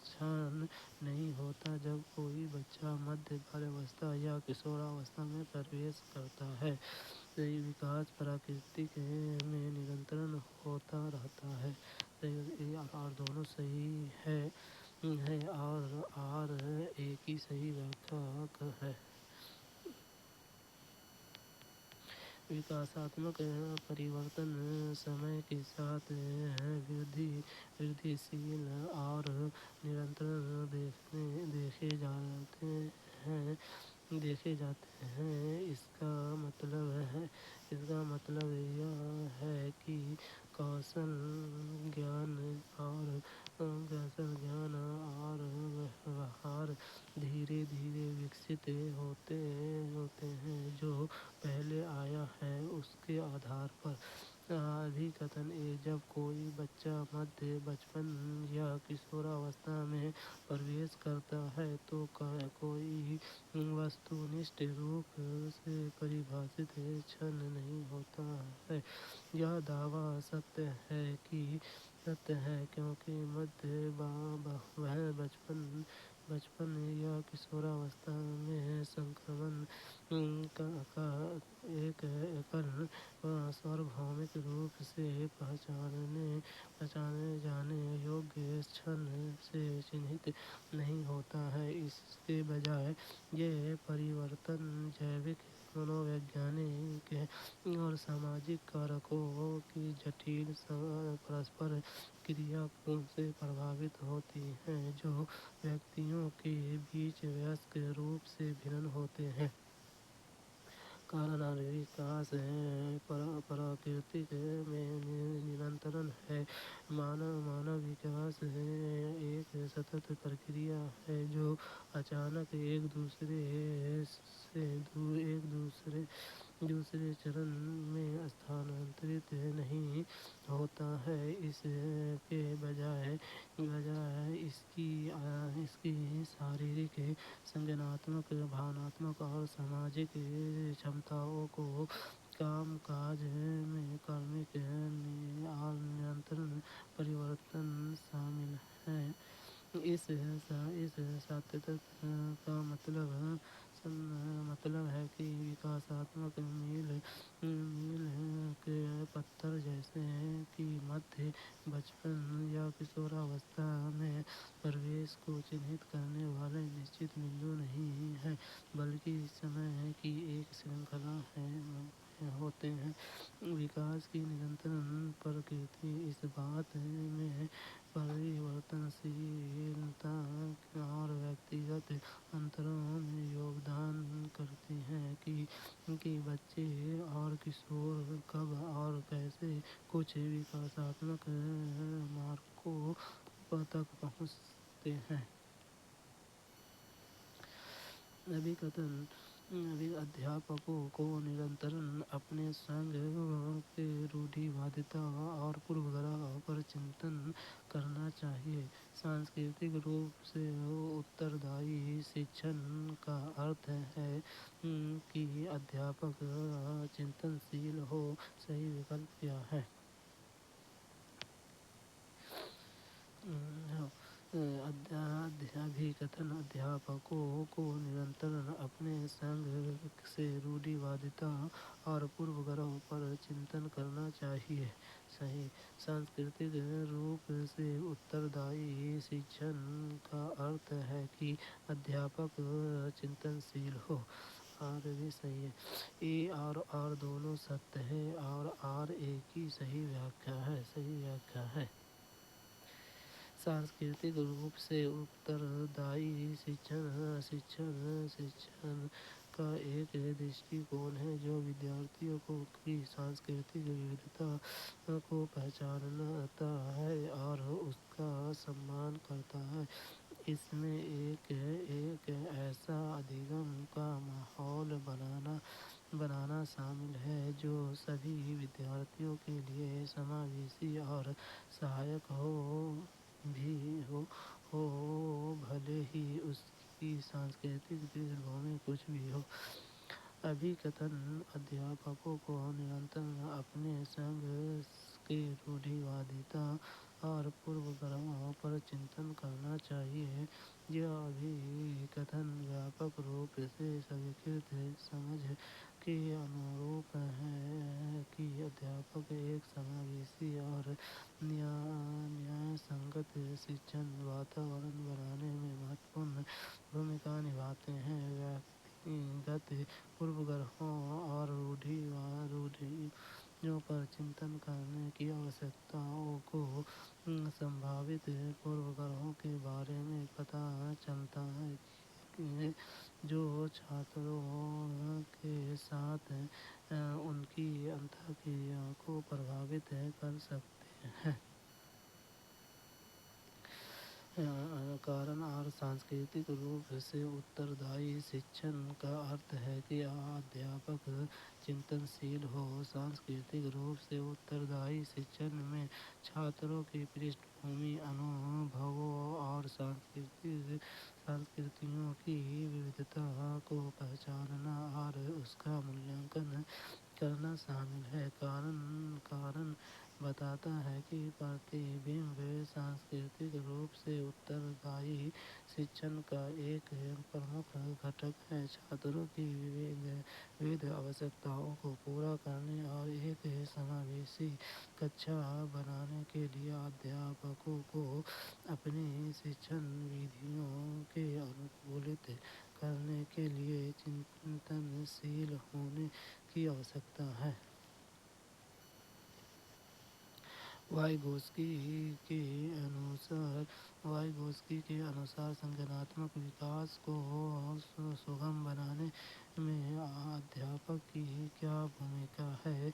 چھن نہیں ہوتا جب کوئی بچہ مدھیہ بالیاوستھا یا کشوراوستھا میں پرویش کرتا ہے۔ وکاس پرکرتی میں نرنتر ہوتا رہتا ہے، اور دونوں صحیح ہے اور ایک ہی صحیح واقعہ ہے۔ وکاساتمک پریورتن سمے کے ساتھ وردھیشیل اور نرنتر دیکھے جاتے ہیں۔ اس کا مطلب یہ ہے کہ کوشل گیان اور ویوہار دھیرے دھیرے وکست ہوتے ہیں۔ جو پہلے آیا ہے اس کے آدھار پر अभिकथन जब कोई बच्चा मध्य बचपन या किशोरावस्था में प्रवेश करता है तो कोई वस्तुनिष्ठ रूप से परिभाषित क्षण नहीं होता है। यह दावा सत्य है क्योंकि मध्य वह बचपन या किशोरावस्था में संक्रमण का एक एकल सार्वभौमिक रूप से पहचाने जाने योग्य क्षण से चिन्हित नहीं होता है। इसके बजाय ये परिवर्तन जैविक, मनोवैज्ञानिक और सामाजिक कारकों की जटिल परस्पर क्रिया से प्रभावित होती हैं जो व्यक्तियों के बीच वयस्क रूप से भिन्न होते हैं। कारण और विकास प्राकृतिक में निरंतर है। मानव विकास एक सतत प्रक्रिया है जो अचानक एक दूसरे चरण में स्थानांतरित नहीं होता है। इसके बजाय इसकी शारीरिक, संज्ञानात्मक, भावनात्मक और सामाजिक क्षमताओं को काम-काज में क्रमिक और निरंतर परिवर्तन शामिल है। इस सातत्य का मतलब है कि विकासात्मक मील के पत्थर जैसे कि मध्य बचपन या किशोरावस्था में प्रवेश को चिन्हित करने वाले निश्चित बिंदु नहीं है, बल्कि समय की एक श्रृंखला होते हैं। विकास की निरंतर प्रकृति इस बात में परिवर्तनशीलता और व्यक्तिगत अंतरों में योगदान करती है कि बच्चे और किशोर कब और कैसे कुछ विकासात्मक मार्कों तक पहुँचते हैं। अभिकथन अध्यापकों को निरंतर अपने संग के रूढ़िवादिता और पूर्वाग्रह पर चिंतन करना चाहिए। सांस्कृतिक रूप से उत्तरदायी शिक्षण का अर्थ है कि अध्यापक चिंतनशील हो। सही विकल्प क्या है? अभिकथन अध्यापकों को निरंतर अपने संग से रूढ़िवादिता और पूर्वाग्रह पर चिंतन करना चाहिए। सही। सांस्कृतिक रूप से उत्तरदायी शिक्षण का अर्थ है कि अध्यापक चिंतनशील हो। आर भी सही है। ए और आर दोनों सत्य है और आर ए की सही व्याख्या है। सही व्याख्या है। सांस्कृतिक रूप से उत्तरदायी शिक्षण का एक दृष्टिकोण है जो विद्यार्थियों की सांस्कृतिक विविधता को पहचानता है और उसका सम्मान करता है। इसमें एक ऐसा अधिगम का माहौल बनाना शामिल है जो सभी विद्यार्थियों के लिए समावेशी और सहायक हो भले ही उसकी सांस्कृतिक पृष्ठभूमि कुछ भी हो। अभिकथन अध्यापकों को निरंतर अपने संग के रूढ़िवादिता और पूर्वाग्रहों पर चिंतन करना चाहिए। यह अभिकथन व्यापक रूप से स्वीकृत समझ के अनुरूप है कि अध्यापक एक समावेशी और न्यायसंगत शिक्षण वातावरण बनाने में महत्वपूर्ण भूमिका निभाते हैं। व्यक्तिगत पूर्वाग्रहों और रूढ़ियों पर चिंतन करने की आवश्यकताओं को संभावित पूर्वाग्रहों के बारे में पता चलता है जो छात्रों के साथ उनकी अंतःक्रिया को प्रभावित कर सकते हैं। कारण और सांस्कृतिक रूप से उत्तरदायी शिक्षण का अर्थ है कि अध्यापक चिंतनशील हो। सांस्कृतिक रूप से उत्तरदायी शिक्षण में छात्रों की पृष्ठभूमि, अनुभवों और संस्कृतियों की विविधता को पहचानना और उसका मूल्यांकन करना शामिल है। कारण बताता है कि प्रतिबिंब सांस्कृतिक रूप से उत्तरदायी शिक्षण का एक प्रमुख घटक है। छात्रों की विविध आवश्यकताओं को पूरा करने और एक समावेशी कक्षा बनाने के लिए अध्यापकों को अपनी शिक्षण विधियों के अनुकूलित करने के लिए चिंतनशील होने की आवश्यकता है। वाइगोत्स्की के अनुसार संज्ञानात्मक विकास को सुगम बनाने में अध्यापक की क्या भूमिका है?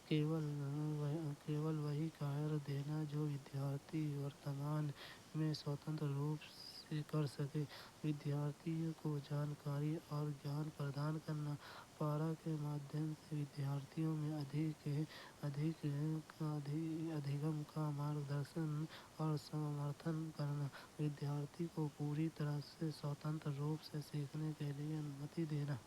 केवल वही कार्य देना जो विद्यार्थी वर्तमान में स्वतंत्र रूप से कर सके। विद्यार्थियों को जानकारी और ज्ञान प्रदान करना। पारा के माध्यम से विद्यार्थियों में अधिगम का मार्गदर्शन और समर्थन करना। विद्यार्थी को पूरी तरह से स्वतंत्र रूप से सीखने के लिए अनुमति देना।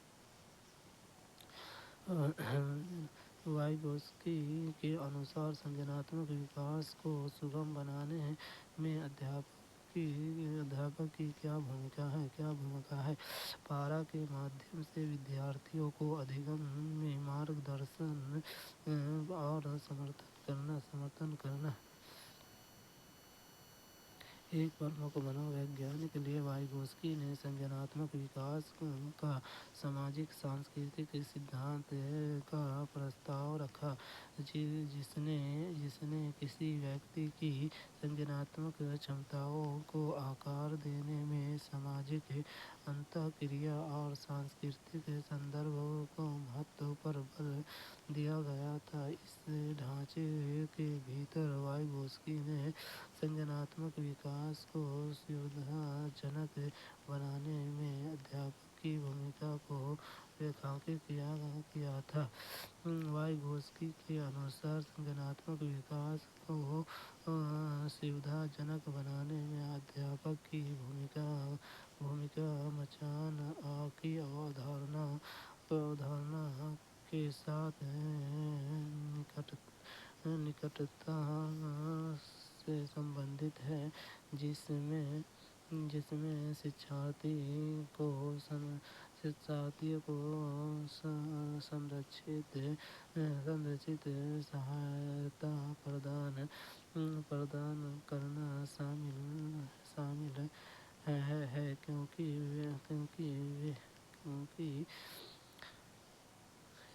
वाइगोत्स्की के अनुसार संज्ञानात्मक विकास को सुगम बनाने में अध्यापक की क्या भूमिका है? पारा के माध्यम से विद्यार्थियों को अधिगम में मार्गदर्शन और समर्थन करना। एक प्रमुख मनोवैज्ञानिक लिए वाइगोत्स्की ने संज्ञानात्मक विकास का सामाजिक सांस्कृतिक सिद्धांत का प्रस्ताव रखा, जिसने किसी व्यक्ति की संज्ञानात्मक क्षमताओं को आकार देने में सामाजिक अंतःक्रिया और सांस्कृतिक संदर्भों को महत्व पर बल दिया गया था। इस ढांचे के भीतर वाइगोत्स्की ने संज्ञानात्मक विकास को सुविधाजनक बनाने में अध्यापक की भूमिका को रेखांकित किया था। वाइगोत्स्की के अनुसार संज्ञानात्मक विकास को सुविधाजनक बनाने में अध्यापक की भूमिका मचान की अवधारणा के साथ निकटता से संबंधित है, जिसमें शिक्षार्थियों को संरचित सहायता प्रदान करना शामिल है, क्योंकि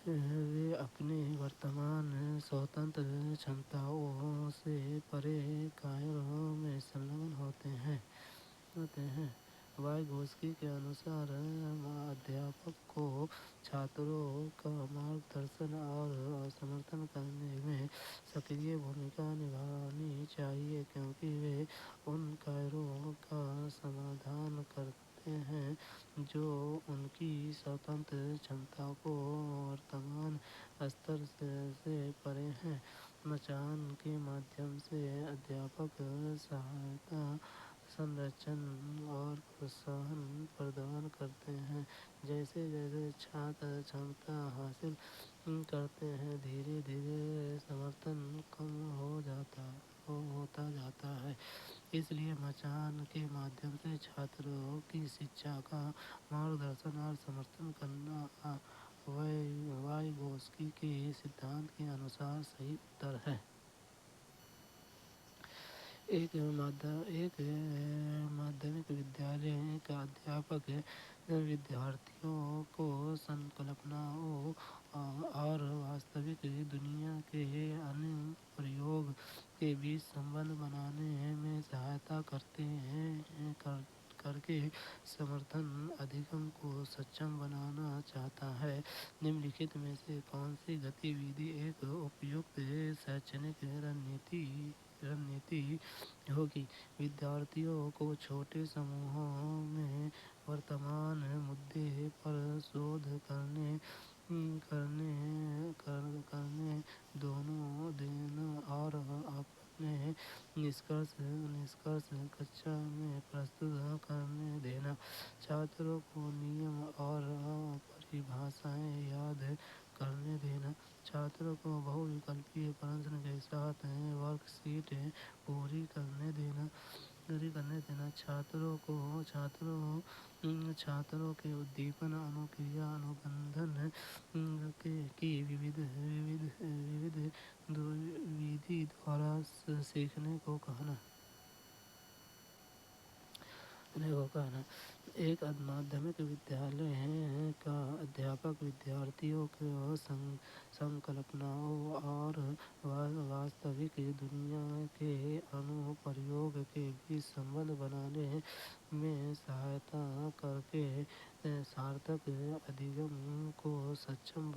वे अपने वर्तमान स्वतंत्र क्षमताओं से परे कार्यों में संलग्न होते हैं। वाइगोत्स्की के अनुसार अध्यापक को छात्रों का मार्गदर्शन और समर्थन करने में सक्रिय भूमिका निभानी चाहिए, क्योंकि वे उन कार्यों का समाधान करते हैं जो उनकी स्वतंत्र क्षमता को वर्तमान स्तर से परे हैं। मचान के माध्यम से अध्यापक सहायता, संरक्षण और प्रोत्साहन प्रदान करते हैं। जैसे जैसे छात्र क्षमता हासिल करते हैं, धीरे धीरे समर्थन कम होता जाता है। इसलिए मचान के माध्यम से छात्रों की शिक्षा का मार्गदर्शन और समर्थन करना वाइगोत्स्की के सिद्धांत के अनुसार सही उत्तर है। एक माध्यमिक विद्यालय का अध्यापक विद्यार्थियों को संकल्पनाओं और वास्तविक दुनिया के अनुप्रयोग के बीच संबंध बनाने में सहायता करते کر کے سمرتھن ادھیکم کو سچم بنانا چاہتا ہے۔ نمنلکھت میں سے کون سی گتی ودھی ایک اپیکت شیکشنک رننیتی ہوگی؟ ودیارتھیوں کو چھوٹے سموہوں میں ورتمان مدے پر شودھ کرنے دینا اور اپنے نشکرش کچھا میں پرستت کرنے دینا، چھاتروں کو نیم اور پریبھاشائیں یاد کرنے دینا، چھاتروں کو بہووکلپی پرشن کے ساتھ ورک شیٹ پوری کرنے دینا، چھاتروں کے ادیپن، انوکریا، انوبندھن کی وودھ ودھی دوارا سیکھنے کو کہنا۔ ایک مادھمک ودیالیہ کا ادھیاپک ودیارتھیوں کو سنکلپناؤں اور واستوک دنیا کے انوپریوگ کے بیچ سمبندھ بنانے میں سہایتا کر کے سارتھک ادھیگم کو سچم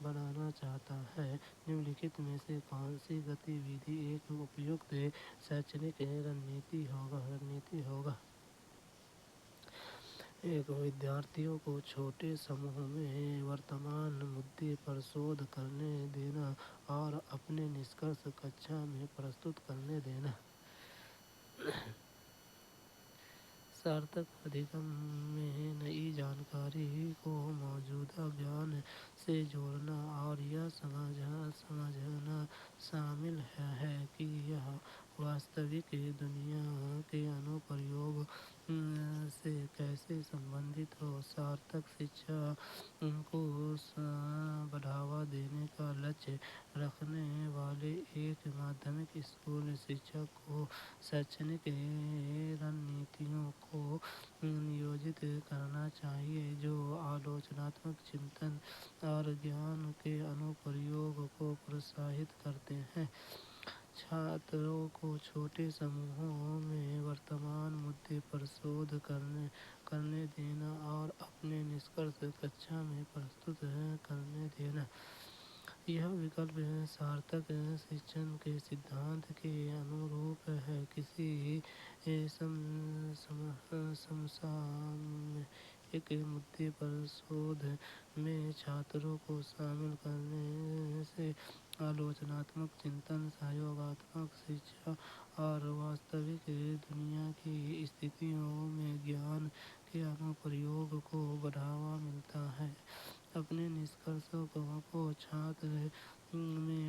بنانا چاہتا ہے۔ نمنلکھت میں سے کون سی گتی ودھی ایک اپیکت شیکشنک رننیتی ہوگا؟ ایک، ودیارتھیوں کو چھوٹے سموہ میں ورتمان مدے پر شودھ کرنے دینا اور اپنے نشکرش کچھا میں پرستت کرنے دینا۔ سارتھک ادھیگم میں نئی جانکاری کو موجودہ گیان سے جوڑنا اور یہ سمجھنا شامل ہے کہ یہ واستوک دنیا کے انوپریوگ سے کیسے سمبندھت ہے۔ سارتھک شکشا کو بڑھاوا دینے کا لکشیہ رکھنے والے ایک مادھمک اسکول شکشک کو شیکشنک رننیتیوں کو نیوجت کرنا چاہیے جو آلوچناتمک چنتن اور گیان کے انوپریوگ کو پروتساہت کرتے ہیں۔ چھاتروں کو چھوٹے سموہوں میں ورتمان مدے پر شودھ کرنے دینا اور اپنے نشکرش کچھا میں پرستت کرنے دینا۔ یہ وکلپ سارتھک شکشن کے سدھانت کے انوروپ ہے۔ کسی سمسامک مدے پر شودھ میں چھاتروں کو شامل کرنے سے آلوچناتمک چنتن، سہیوگاتمک شکشا اور واستوک دنیا کی استھتیوں میں گیان کے انوپریوگ کو بڑھاوا ملتا ہے۔ اپنے نشکرشوں کو چھاتر میں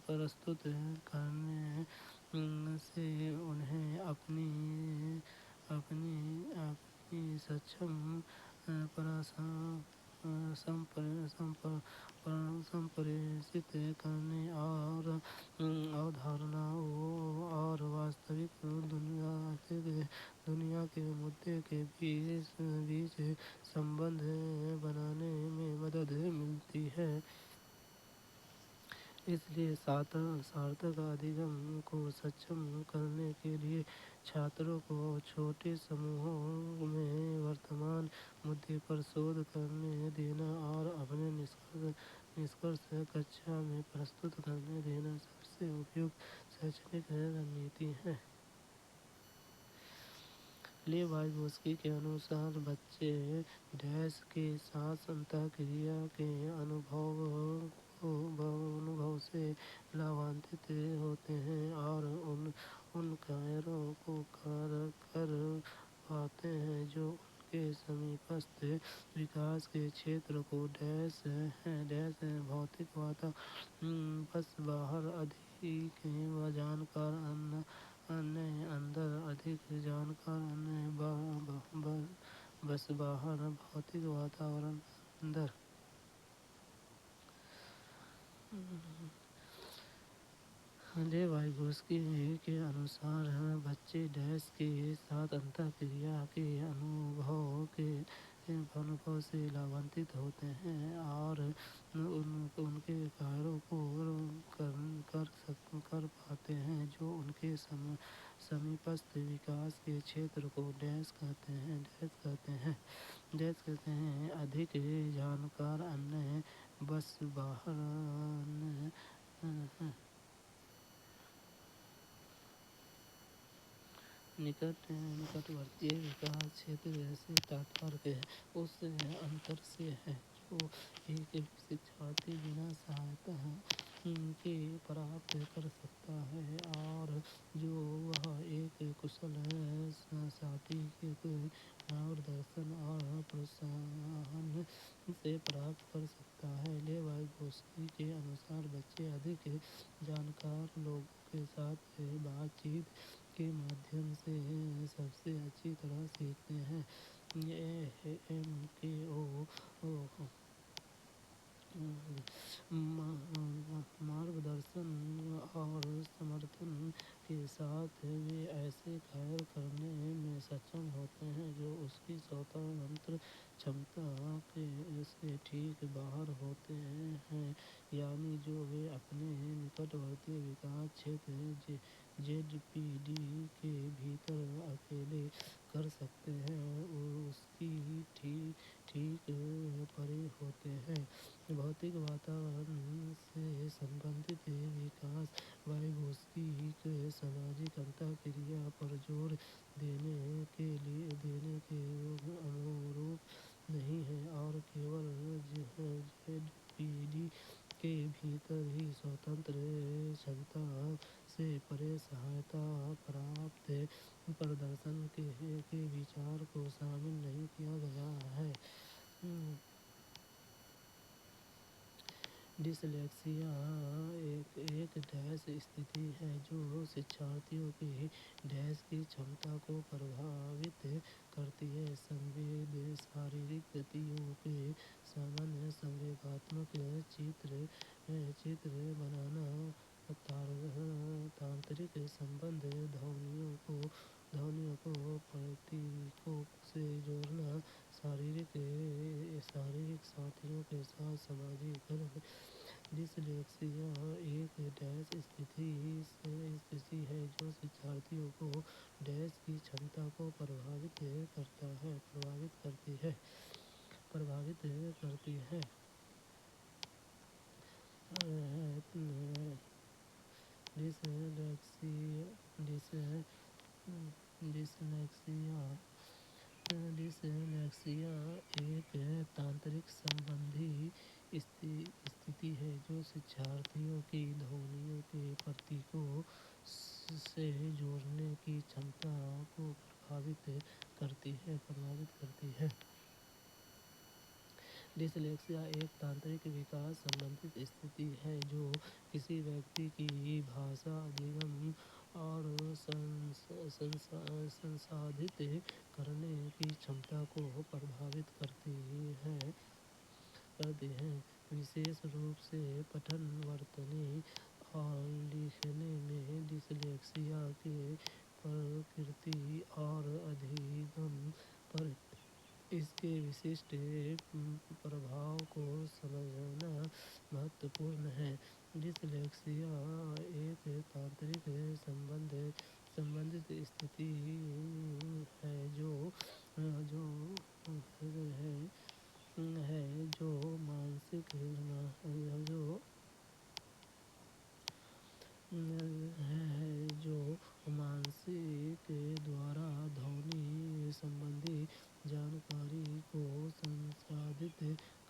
پرستت کرنے سے انہیں اپنی سچم سمپرشت کرنے اور اودھارناؤں اور واستوک دنیا کے مدے کے بیچ سمبندھ بنانے میں مدد ملتی ہے۔ اس لیے سارتھک ادھیگم کو سچم کرنے کے لیے چھاتروں کو چھوٹے سموہوں میں ورتمان مدے پر شودھ کرنے دینا اور اپنے نشکرش کچھا میں پرستت کرنے دینا سب سے اپیکت شیکشنک رننیتی ہے۔ لیو وائگوتسکی کے انوسار بچے کے ساتھ انت:کریا کے انوبھو سے لاوانتت ہوتے ہیں اور ان کاریوں کو کر پاتے ہیں جو ان کے سمیپستھ وکاس کے چھیتر کو ہیں۔ بھوتک واتاورن بس باہر ادھیک جانکار انہیں اندر ادھک جانکار انہیں بس باہر بھوتک واتاورن اندر۔ لیو وائگوتسکی کے انوسار بچے کے ساتھ انت:کریا کے انوبھو سے لاوانتت ہوتے ہیں اور ان کے کاریوں کو کر پاتے ہیں جو ان کے سمیپستھ परिपक्व विकास के क्षेत्र को डैश कहते हैं। अधिक जानकार अन्य बस बाहर निकटवर्ती विकास क्षेत्र से तात्पर्य उस अंतर से है जो एक शिक्षार्थी बिना सहायता के प्राप्त कर सकता है और जो वह एक कुशल साथी के मार्गदर्शन और प्रोत्साहन से प्राप्त कर सकता है। लेवाइगोस्की के अनुसार बच्चे अधिक जानकार लोगों के साथ बातचीत के माध्यम से सबसे अच्छी तरह सीखते हैं। एमकेओ मार्गदर्शन और समर्थन के साथ वे ऐसे कार्य करने में सक्षम होते हैं जो उसकी स्वतंत्र क्षमता से ठीक बाहर होते हैं, यानी जो वे अपने निकटवर्ती विकास क्षेत्र जेडपीडी के भीतर अकेले कर सकते हैं उसकी ठीक परे होते हैं। भौतिक वातावरण से संबंधित विकास वाइगोस्की के सामाजिक अंतःक्रिया पर जोर देने के अनुरूप नहीं है और केवल जेडपीडी के भीतर ही स्वतंत्र क्षमता से परे सहायता प्राप्त प्रदर्शन के विचार को शामिल नहीं किया गया है। डिसलेक्सिया एक डैश स्थिति है जो शिक्षार्थियों की डैश की क्षमता को प्रभावित करती है। शारीरिक गतियों के सामान्य संवेगात्मक चित्र बनाना, तांत्रिक संबंध, ध्वनियों को प्रतीकों से जोड़ना, शारीरिक साथियों के साथ सामाजिकरण। डिसलेक्सिया एक डैश स्थिति है जो शिक्षार्थियों को डैश की क्षमता को प्रभावित करती है। डिसलेक्सिया एक तांत्रिक संबंधी स्थिति है जो शिक्षार्थियों की ध्वनियों के प्रतीकों से जोड़ने की क्षमता को प्रभावित करती है। डिसलेक्सिया एक तांत्रिक विकास संबंधित स्थिति है जो किसी व्यक्ति की भाषा अधिगम और संसाधित करने की क्षमता को प्रभावित करती है। विशेष रूप से पठन, वर्तनी और लिखने में डिसलेक्सिया के प्रकृति और अधिगम पर इसके विशिष्ट प्रभाव को समझना महत्वपूर्ण है। डिसलेक्सिया एक तांत्रिक संबंधित स्थिति है जो मानसिक द्वारा ध्वनि संबंधी जानकारी को संसाधित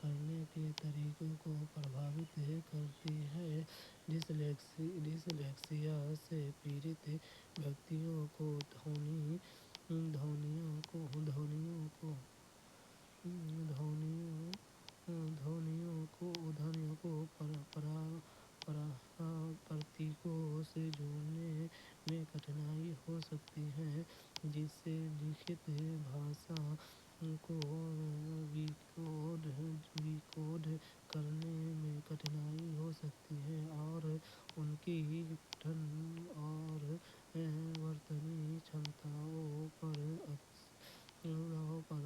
करने के तरीकों को प्रभावित करती है। डिसलेक्सिया से पीड़ित व्यक्तियों को ध्वनियों को प्रतीकों से जोड़ने में कठिनाई हो सकती है, जिससे लिखित भाषा को डिकोड करने में कठिनाई हो सकती है और उनकी पठन और वर्तनी क्षमताओं पर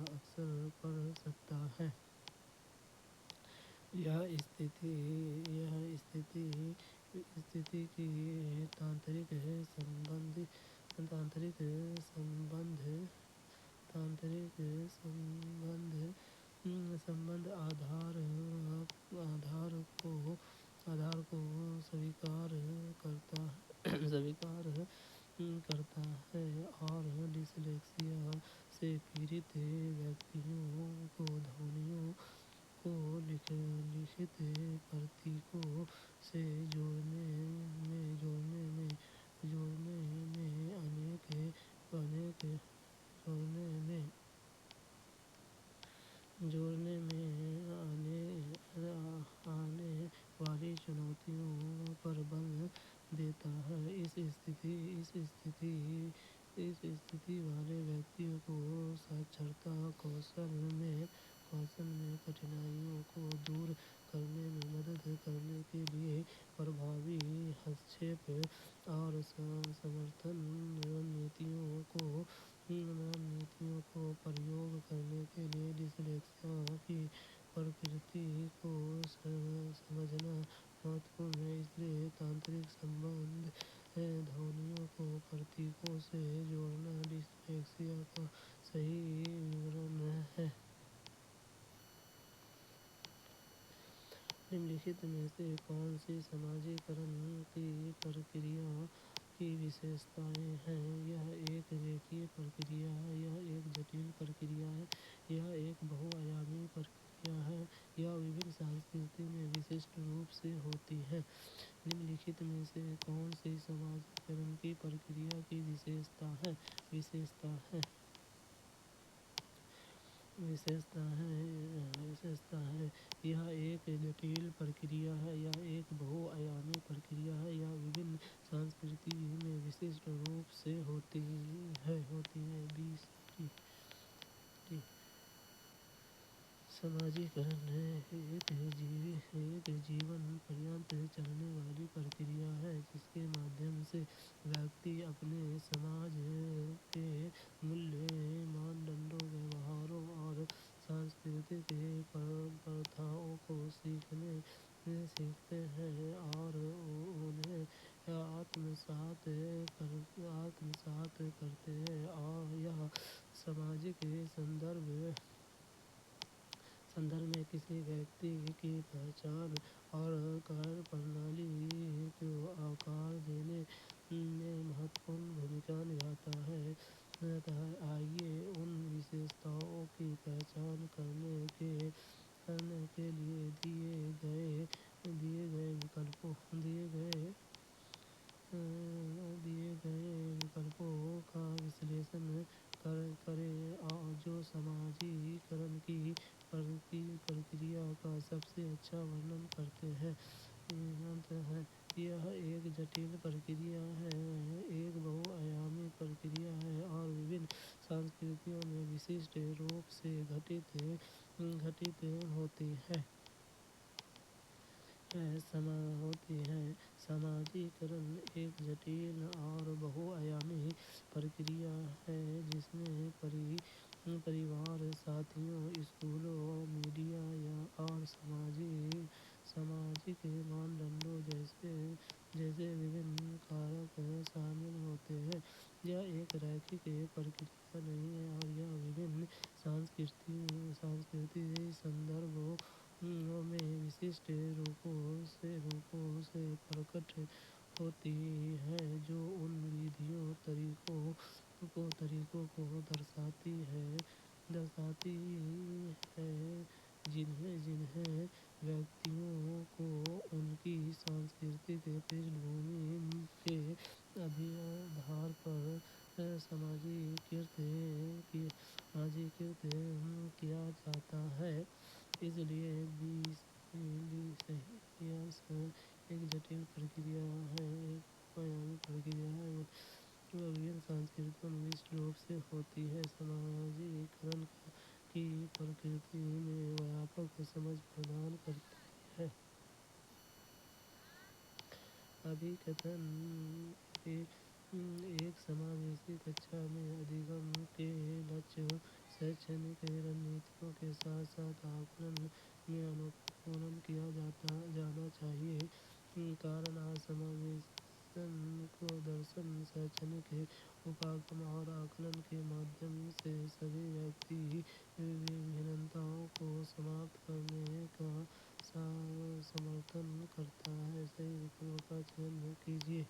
असर पड़ सकता है। यह स्थिति की तांत्रिक तांत्रिक संबंध आधार को स्वीकार करता है और डिसलेक्सिया से पीड़ित व्यक्तियों को ध्वनियों को लिखित प्रतीकों से जोड़ने में आने वाली चुनौतियों पर बल देता है। इस स्थिति वाले व्यक्तियों को साक्षरता कौशल में कठिनाइयों को दूर करने में मदद करने के लिए प्रभावी हस्तक्षेप और समर्थन रणनीतियों को प्रयोग करने के लिए डिसलेक्सिया की प्रकृति को समझना महत्वपूर्ण है। इसलिए तांत्रिक संबंध ध्वनियों को प्रतीकों से जोड़ना डिसलेक्सिया का सही विवरण है। निम्नलिखित में से कौन सी समाजीकरण की प्रक्रिया की विशेषताएं हैं? यह एक रेखीय प्रक्रिया है, यह एक जटिल प्रक्रिया है, यह एक बहुआयामी प्रक्रिया है, यह विभिन्न संस्कृति में विशिष्ट रूप से होती है। निम्नलिखित में से कौन सी समाजीकरण की प्रक्रिया की विशेषता है। यह एक जटिल प्रक्रिया है, यह एक बहुआयामी प्रक्रिया है, यह विभिन्न संस्कृति में विशिष्ट रूप से होती है। समाजीकरण एक जीवन पर्यंत चलने वाली प्रक्रिया है, जिसके माध्यम से व्यक्ति अपने समाज के मूल्य, मानदंडों, व्यवहारों और सांस्कृतिक प्रथाओं को सीखते हैं और उन्हें आत्मसात करते हैं। और यह सामाजिक संदर्भ में किसी व्यक्ति की पहचान और कार्यप्रणाली को आकार देने में महत्वपूर्ण भूमिका निभाता है। आइए उन विशेषताओं की पहचान करने के लिए दिए गए विकल्पों का विश्लेषण करें जो समाजीकरण की प्रक्रिया का सबसे अच्छा वर्णन करते हैं। यह एक जटिल प्रक्रिया है, एक बहुआयामी प्रक्रिया है और विभिन्न संस्कृतियों में विशिष्ट रूप से घटित होती है। समाजीकरण एक जटिल और बहुआयामी प्रक्रिया है जिसमें परिवार, साथियों, स्कूलों, मीडिया और सामाजिक मानदंडों जैसे विभिन्न कारक शामिल होते हैं। यह एक रैखिक प्रक्रिया नहीं है और यह विभिन्न सांस्कृतिक संदर्भों में विशिष्ट रूपों से प्रकट होती है, जो उन विधियों तरीकों को दर्शाती है जिन्हें व्यक्तियों को उनकी सांस्कृतिक पृष्ठभूमि के आधार पर समाजीकृत किया जाता है। इसलिए डिसलेक्सिया एक जटिल प्रक्रिया है, एक बहुआयामी प्रक्रिया है, वह विभिन्न संस्कृतियों में विशिष्ट रूप से होती है। समाजीकरण की प्रकृति में व्यापक समझ प्रदान करती है। अभिकथन एक समावेशी कक्षा में अधिगम के लक्ष्य शैक्षणिक रणनीतियों के साथ साथ आकलन में अनुकूलन किया जाना चाहिए। कारण को दर्शन शैक्षणिक उपागम और आकलन के माध्यम से सभी व्यक्ति भिन्नताओं को समाप्त करने का समर्थन करता है। सही विकल्प का चयन कीजिए।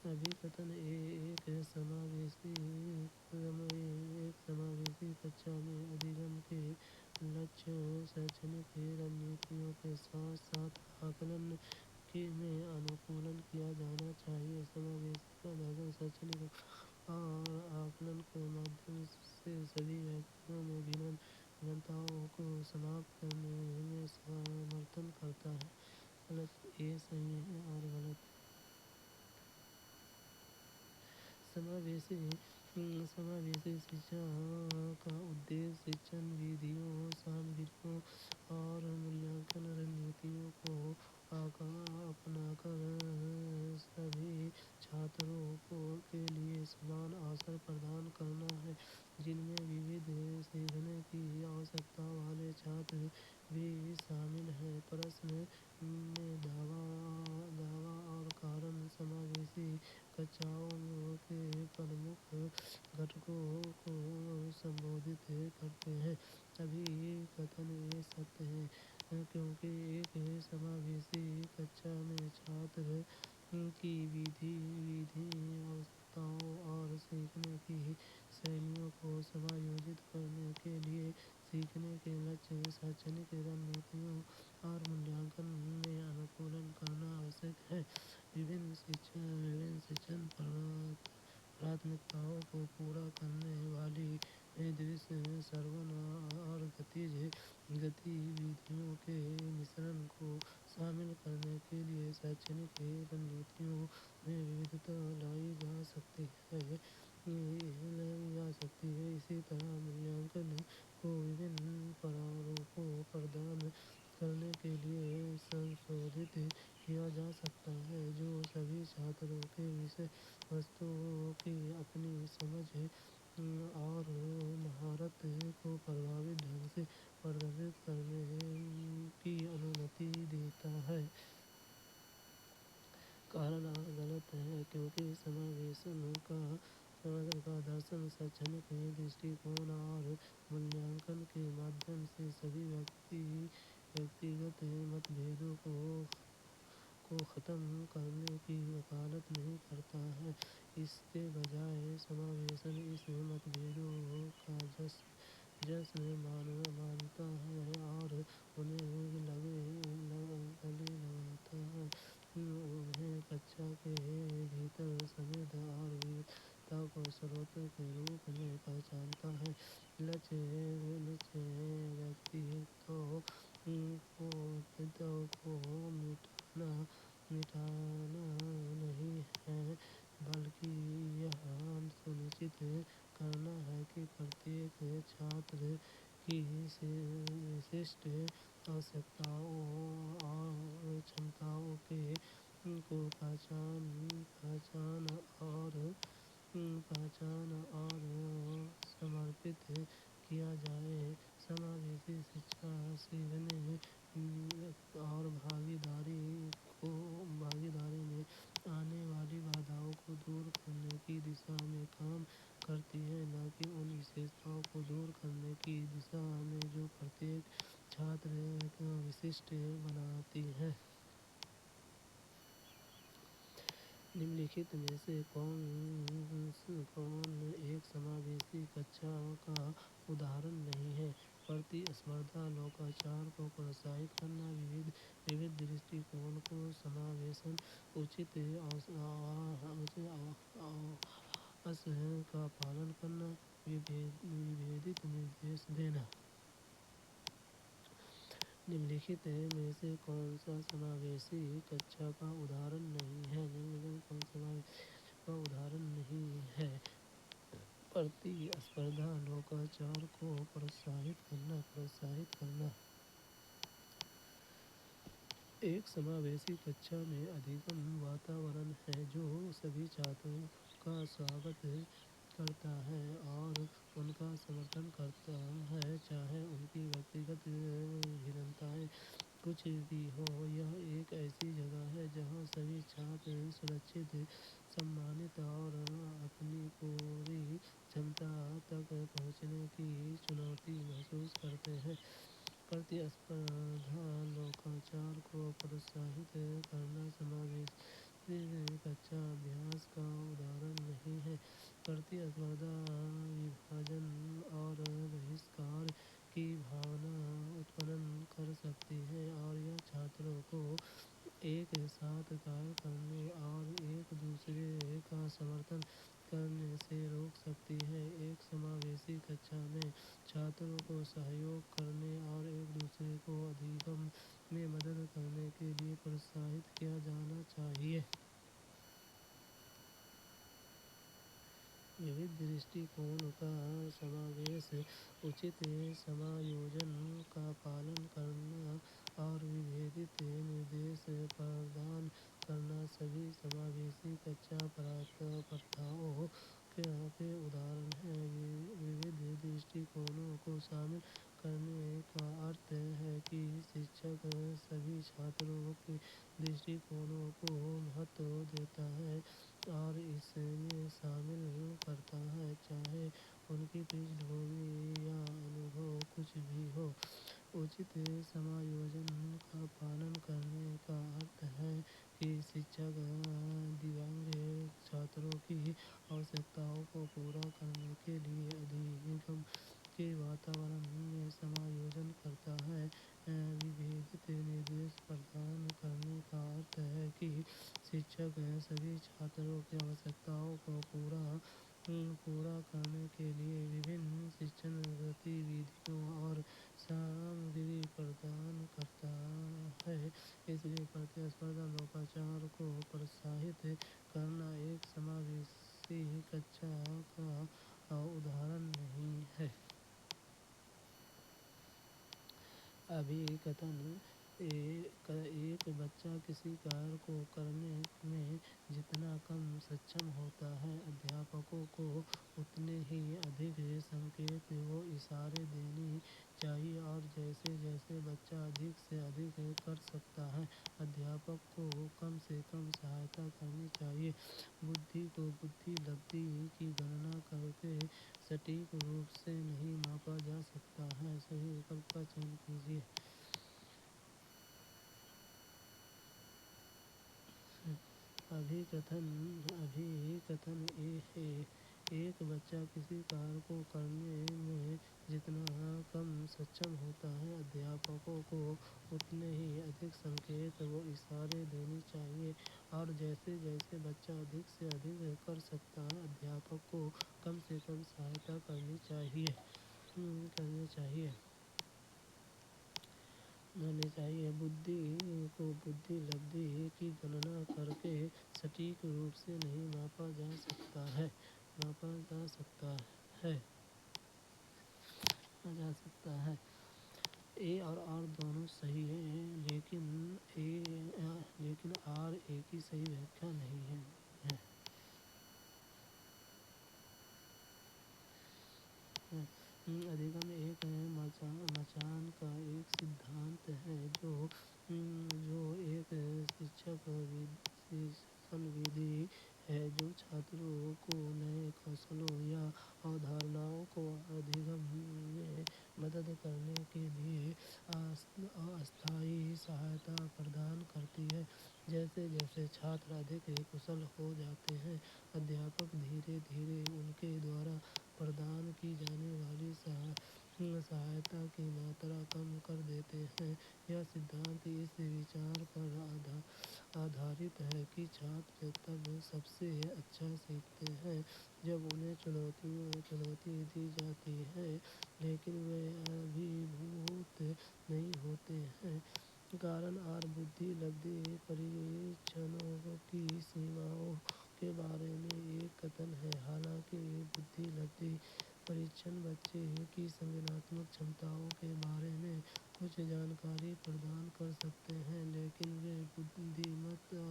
अभिकथन एक समावेशी कक्षा में अधिगम के लक्ष्य शैक्षणिक रणनीतियों के साथ साथ आकलन में अनुकूलन किया जाना चाहिए। समावेशी का दर्शन शैक्षणिक और आकलन के माध्यम से सभी व्यक्तियों में भिन्नताओं को समाप्त करने में समर्थन करता है। गलत ए सही है और गलत समावेशी शिक्षा का उद्देश्य शिक्षण विधियों, सामग्रियों और मूल्यांकन रणनीतियों को अपनाकर सभी छात्रों के लिए समान अवसर प्रदान करना है, जिनमें विविध सीखने की आवश्यकता वाले छात्र भी शामिल हैं। प्रश्न में दावा और कारण समावेशी कक्षाओं के प्रमुख घटकों को संबोधित करते हैं। अभिकथन ये सत्य है क्योंकि एक समावेशी कक्षा में छात्र की विधि आवश्यकताओं और सीखने की शैलियों को समायोजित करने के लिए सीखने के लक्ष्य, शैक्षणिक रणनीतियों और मूल्यांकन में अनुकूलन करना आवश्यक है। विभिन्न शिक्षण प्राथमिकताओं को पूरा करने वाली दृश्य, श्रवण और गतिविधियों के मिश्रण को शामिल करने के लिए शैक्षणिक रणनीतियों में विविधता लाई जा सकती है। इसी तरह मूल्यांकन को विभिन्न प्रारूपों प्रदान करने के लिए संशोधित किया जा सकता है, जो सभी छात्रों के विषय वस्तु की अपनी समझ और महारत को प्रभावी ढंग से प्रदर्शित करने की अनुमति देता है। कारण गलत है क्योंकि समावेशन का दर्शन शैक्षणिक दृष्टिकोण और मूल्यांकन के माध्यम से सभी व्यक्तिगत मतभेदों को खत्म करने की वकालत नहीं करता है। इसके बजाय समावेशन इस मतभेदों का जश्न मानता है और उन्हें गले लगाता है, उन्हें कक्षा के भीतर समृद्ध और विविधता को स्रोत के रूप में पहचानता है। लक्ष्य व्यक्तित्व को मिटाना नहीं है, बल्कि यह सुनिश्चित करना है कि प्रत्येक छात्र की विशिष्ट आवश्यकताओं और क्षमताओं को पहचान और समर्पित किया जाए। समावेशी शिक्षा सीखने और भागीदारी में आने वाली बाधाओं को दूर करने की दिशा में काम करती है, न कि उन विशेषताओं को दूर करने की दिशा में जो प्रत्येक छात्र को विशिष्ट बनाती है। निम्नलिखित में से कौन एक समावेशी कक्षा का उदाहरण नहीं है? प्रतिस्पर्धा, लोकाचार को प्रोत्साहित करना, विविध दृष्टिकोण को समावेशन, उचित आवास का पालन करना, विभेदित निर्देश देना। निम्नलिखित में से कौन सा समावेशी कक्षा का उदाहरण नहीं है? कौन समावेशी का उदाहरण नहीं है? प्रतिस्पर्धा, लोकाचार को प्रोत्साहित करना। एक समावेशी कक्षा में अधिगम वातावरण है जो सभी छात्रों का स्वागत کرتا ہے اور ان کا سمرتھن کرتا ہے، چاہے ان کی ویکتیگت بھنتائیں کچھ بھی ہوں۔ یہ ایک ایسی جگہ ہے جہاں سبھی چھاتر سرکشت، سمانت اور اپنی پوری چھمتا تک پہنچنے کی چنوتی محسوس کرتے ہیں۔ پرتیسپردھا لوکاچار کو پروتساہت کرنا سماویشی کچا ابھیاس کا اداہرن نہیں ہے۔ پرتیسپردھا وبھاجن اور بہشکار کی بھاونا اتپن کر سکتی ہے اور یہ چھاتروں کو ایک ساتھ کام کرنے اور ایک دوسرے کا سمرتھن کرنے سے روک سکتی ہے۔ ایک سماویشی کچا میں چھاتروں کو سہیوگ کرنے اور ایک دوسرے کو ادھیگم میں مدد کرنے کے لیے پروتساہت کیا جانا چاہیے۔ ووھ درشٹیکوణوں کا سماویش، اچت سمایوجن کا پالن کرنا اور وبھیدت نردیش پردان کرنا سبھی سماویشی کچا پرتھاؤں کے اداہرن ہیں۔ ووھ درشٹیکوණوں کو شامل کرنے کا ارتھ ہے کہ شکشک سبھی چھاتروں کے درشٹیکوණوں کو مہتو دیتا ہے اور اس میں شامل کرتا ہے، چاہے ان کی پشٹھ بھومی یا انوبھو کچھ بھی ہو۔ اچت سمایوجن کا پالن کرنے کا ارتھ ہے کہ شکشک دیویانگ چھاتروں کی آوشکتاؤں کو پورا کرنے کے لیے ادھیگم کے واتاورن میں سمایوجن کرتا ہے۔ وبھیدت نردیش پردان کرنے کا ارتھ ہے کہ شکشک سبھی چھاتروں کی آوشکتاؤں کو پورا کرنے کے لیے وبھن شکشن گتی ودھیوں اور سامگری پردان کرتا ہے۔ اس لیے پرتیسپردھا لوکاچار کو پروتساہت کرنا ایک سماویشی کچا کا اداہرن نہیں ہے۔ ابھیکتھن: ایک بچہ کسی کاریہ کو کرنے میں جتنا کم سکشم ہوتا ہے، ادھیاپکوں کو اتنے ہی ادھک سنکیت و اشارے دینے چاہیے اور جیسے جیسے بچہ ادھک سے ادھک کر سکتا ہے، ادھیاپک کو کم سے کم سہایتا کرنی چاہیے۔ بدھی کو بدھی لبدھی کی گننا کر کے سٹیک روپ سے نہیں ماپا جا سکتا ہے۔ صحیح وکلپ کا چयن کیجیے۔ ابھیکتھن: ایک بچہ کسی کاریہ کو کرنے میں جتنا کم سکشم ہوتا ہے، ادھیاپکوں کو اتنے ہی ادھک سنکیت و اشارے دینے چاہیے اور جیسے جیسے بچہ ادھک سے ادھک کر سکتا ہے، ادھیاپک کو کم سے کم سہایتا کرنی چاہیے۔ بدھی کو بدھی لبدھی کی گننا کر کے سٹیک روپ سے نہیں ماپا جا سکتا ہے۔ اے اور آر دونوں صحیح ہیں، لیکن آر اے کی صحیح ویکھیا نہیں ہے۔ ادھیگم ایک مچان کا ایک سدھانت ہے جو ایک شکشن ودھی ہے جو چھاتروں کو نئے کوشلوں یا اودھارناؤں کو ادھیگم میں مدد کرنے کے لیے استھائی سہایتا پردان کرتی ہے۔ جیسے جیسے چھاتر ادھک کشل ہو جاتے ہیں، ادھیاپک دھیرے دھیرے ان کے دوارا پردان کی جانے والی سہایتا کی ماترا کم کر دیتے ہیں۔ یہ سدھانت اس وچار پر آدھارت ہے کہ چھاتر تب سب سے اچھا سیکھتے ہیں جب انہیں چنوتی دی جاتی ہے لیکن وہ ابھیبھوت نہیں ہوتے ہیں۔ کارن آر بدھی لبدھی پریچھنوں کی سیماؤں کے بارے میں ایک کتھن ہے۔ حالانکہ بدھی لبدھی پریچھن بچے کی سنگناتمک چھمتاؤں کے بارے میں کچھ جانکاری پردان کر سکتے ہیں، لیکن وہ بدھیمتا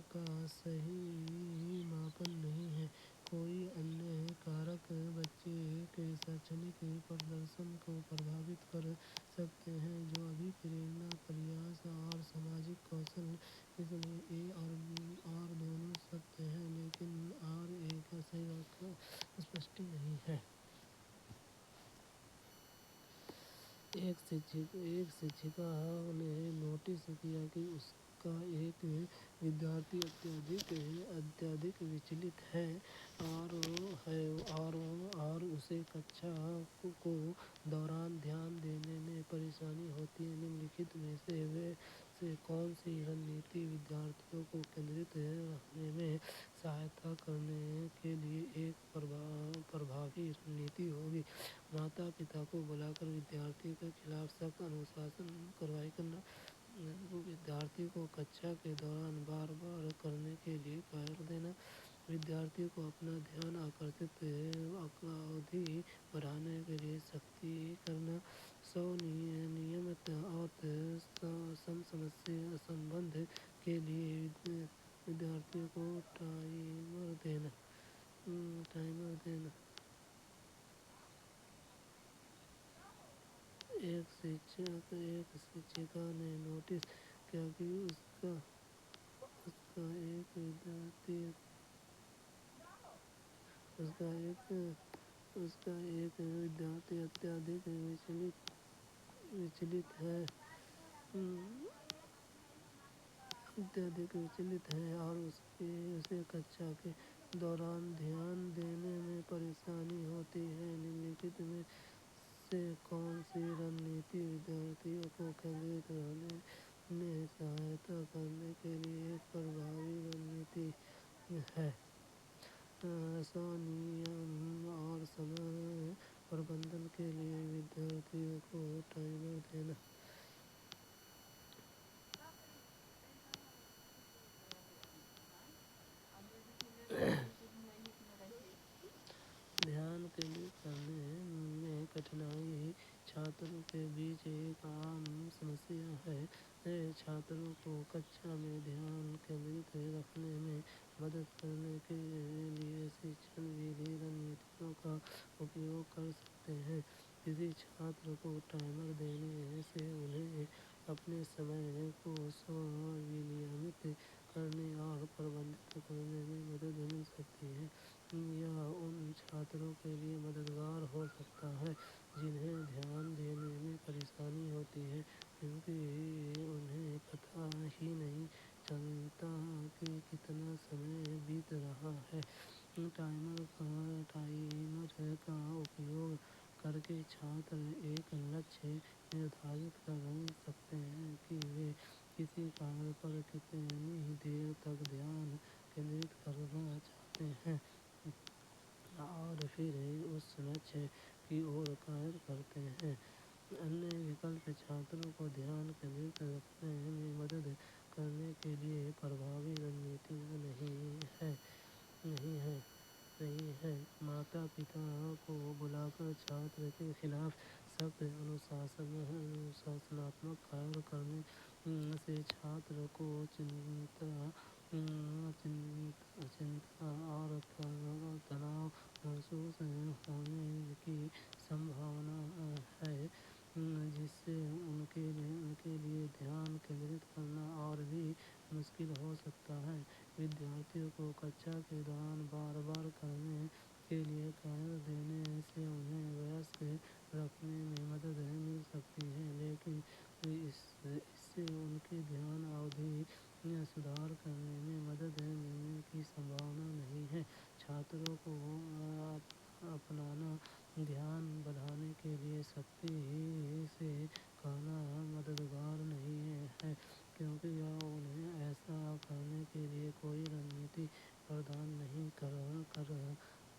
کا صحیح ماپن نہیں ہیں۔ کوئی अन्य कारक बच्चे के शैक्षणिक प्रदर्शन को प्रभावित कर सकते हैं, जो अभी प्रेरणा, प्रयास और सामाजिक कौशल। इसलिए ए और दोनों सत्य हैं, लेकिन और एक सही स्पष्ट नहीं है। एक शिक्षिका ने नोटिस किया कि उसका एक विद्यार्थी अत्यधिक विचलित है और उसे कक्षा को दौरान ध्यान देने में परेशानी होती है। निम्नलिखित में से कौन सी रणनीति विद्यार्थियों को केंद्रित रखने में सहायता करने के लिए एक प्रभावी रणनीति होगी? माता पिता को बुलाकर विद्यार्थी के खिलाफ सख्त अनुशासन कार्रवाई करना, विद्यार्थी को कक्षा के दौरान बार बार करने के लिए कार्य देना, विद्यार्थी को अपना ध्यान आकर्षित अवधि बढ़ाने के लिए सख्ती करना, नियमित और समस्या संबंध के लिए विद्यार्थियों को टाइमर देना। एक शिक्षिका ने नोटिस किया कि उसका एक विद्यार्थी अत्यधिक विचलित है और उसे कक्षा के दौरान ध्यान देने में परेशानी होती है। निम्नलिखित में से कौन सी रणनीति विद्यार्थियों को केंद्रित रहने में सहायता करने के लिए एक प्रभावी रणनीति है? संयम और समय प्रबंधन के लिए विद्यार्थियों को टाइमर देना। ध्यान केंद्रित करने में कठिनाई छात्रों के बीच एक आम समस्या है। छात्रों को कक्षा में ध्यान केंद्रित रखने में मदद करने के लिए शिक्षण विधि रणनीतियों का उपयोग कर सकते हैं। किसी छात्र को टाइमर देने से उन्हें अपने समय को स्व-विनियमित करने और प्रबंधित करने में मदद मिल सकती है। यह उन छात्रों के लिए मददगार हो सकता है जिन्हें ध्यान देने में परेशानी होती है, क्योंकि उन्हें पता ही नहीं चलता कि कितना समय बीत रहा है। टाइमर का उपयोग करके छात्र एक लक्ष्य निर्धारित कर सकते हैं कि वे किसी कार्य पर कितनी देर तक ध्यान केंद्रित करना चाहते हैं और फिर उस लक्ष्य की ओर कार्य करते हैं। अन्य विकल्प छात्रों को ध्यान केंद्रित रखने में मदद करने के लिए प्रभावी रणनीतियाँ नहीं है। माता पिता को बुलाकर छात्र के खिलाफ सख्त अनुशासनात्मक कार्य करने से छात्र को चिंता और तनाव महसूस होने की संभावना है, जिससे उनके लिए ध्यान केंद्रित करना और भी मुश्किल हो सकता है। विद्यार्थियों को कक्षा के दौरान बार बार करने के लिए कार्य देने से उन्हें व्यस्त रखने में मदद मिल सकती है, लेकिन इससे उनके ध्यान अवधि में सुधार करने में मदद मिलने की संभावना नहीं है। छात्रों को अपना ध्यान बढ़ाने के लिए सख्ती से कहना मददगार नहीं है, क्योंकि यह उन्हें ऐसा करने के लिए कोई रणनीति प्रदान नहीं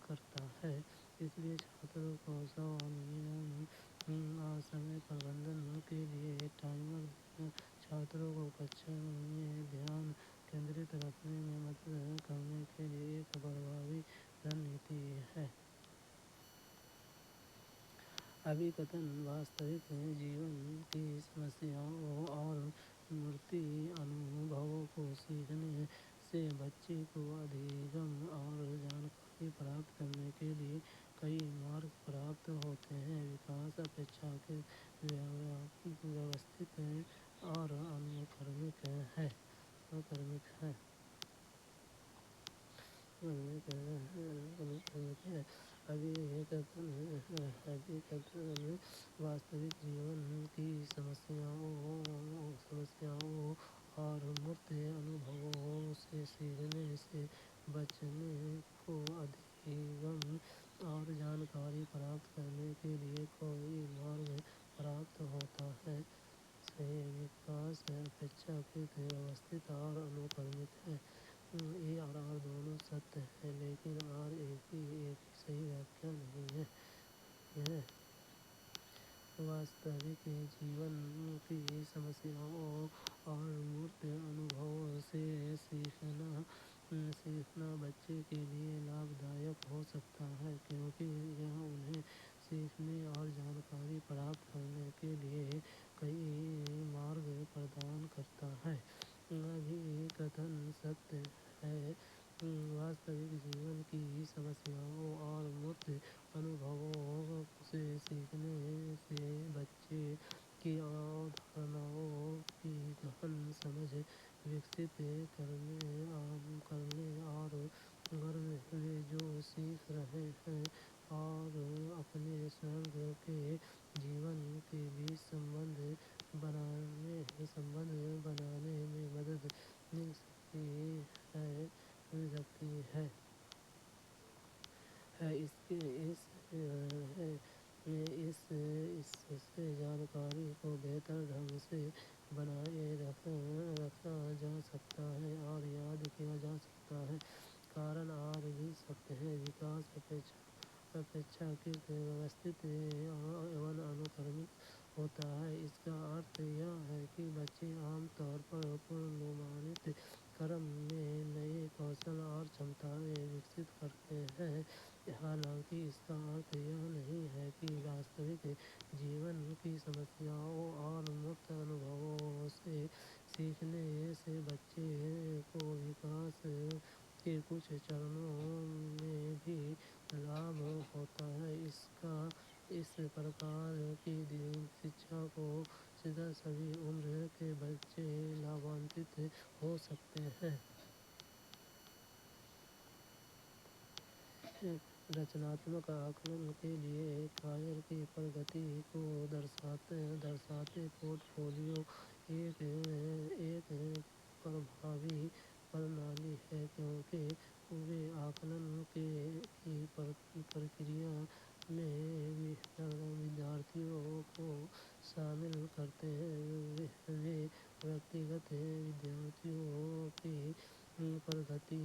करता है। इसलिए छात्रों को संयम और समय प्रबंधन के लिए टाइमर देना छात्रों को कक्षा में ध्यान केंद्रित रखने में मदद करने के लिए एक प्रभावी रणनीति है। अभिकथन वास्तविक जीवन की समस्याओं और मूर्त अनुभवों को सीखने से बच्चे को अधिगम और जानकारी जानकारी प्राप्त करने के लिए कई मार्ग प्राप्त होते हैं। विकास अपेक्षाकृत व्यवस्थित और अनुक्रमिक है। अभिकथन वास्तविक जीवन की समस्याओं और मूर्त अनुभवों से सीखने से बचने को अधिगम और जानकारी प्राप्त करने के लिए कोई मार्ग प्राप्त होता है। विकास अपेक्षाकृत व्यवस्थित और अनुक्रमिक है। ए और आर दोनों सत्य हैं, लेकिन आर एक ही सही व्याख्या नहीं है। वास्तविक जीवन की समस्याओं और मूर्त अनुभवों से सीखना बच्चे के लिए लाभदायक हो सकता है, क्योंकि यह उन्हें सीखने और जानकारी प्राप्त करने के लिए कई मार्ग प्रदान करता है। अभिकथन सत्य है। वास्तविक जीवन की समस्याओं और मूर्त अनुभवों से सीखने से बच्चे की अवधारणाओं की गहन समझ विकसित करने और वे जो सीख रहे हैं और अपने स्वयं के जीवन के बीच संबंध बनाने में मदद मिल सकती है। इससे जानकारी को बेहतर ढंग से बनाए रखा जा सकता है और याद किया जा सकता है। कारण आर भी सत्य है। विकास अपेक्षाकृत व्यवस्थित एवं अनुक्रमिक होता है। इसका अर्थ यह है कि बच्चे आमतौर पर पूर्वानुमानित क्रम में नए कौशल और क्षमताएं विकसित करते हैं। हालांकि इसका अर्थ यह नहीं है कि वास्तविक जीवन की समस्याओं और मूर्त अनुभवों से सीखने से बच्चे को विकास के कुछ चरणों में भी लाभ होता है। इस प्रकार की शिक्षा को सभी उम्र के बच्चे लाभान्वित हो सकते हैं। रचनात्मक आकलन के लिए कार्य की प्रगति को दर्शाते पोर्टफोलियो एक प्रभावी प्रणाली है, क्योंकि वे आकलन की प्रक्रिया में विद्यार्थियों को शामिल करते हैं। वे व्यक्तिगत विद्यार्थियों की प्रगति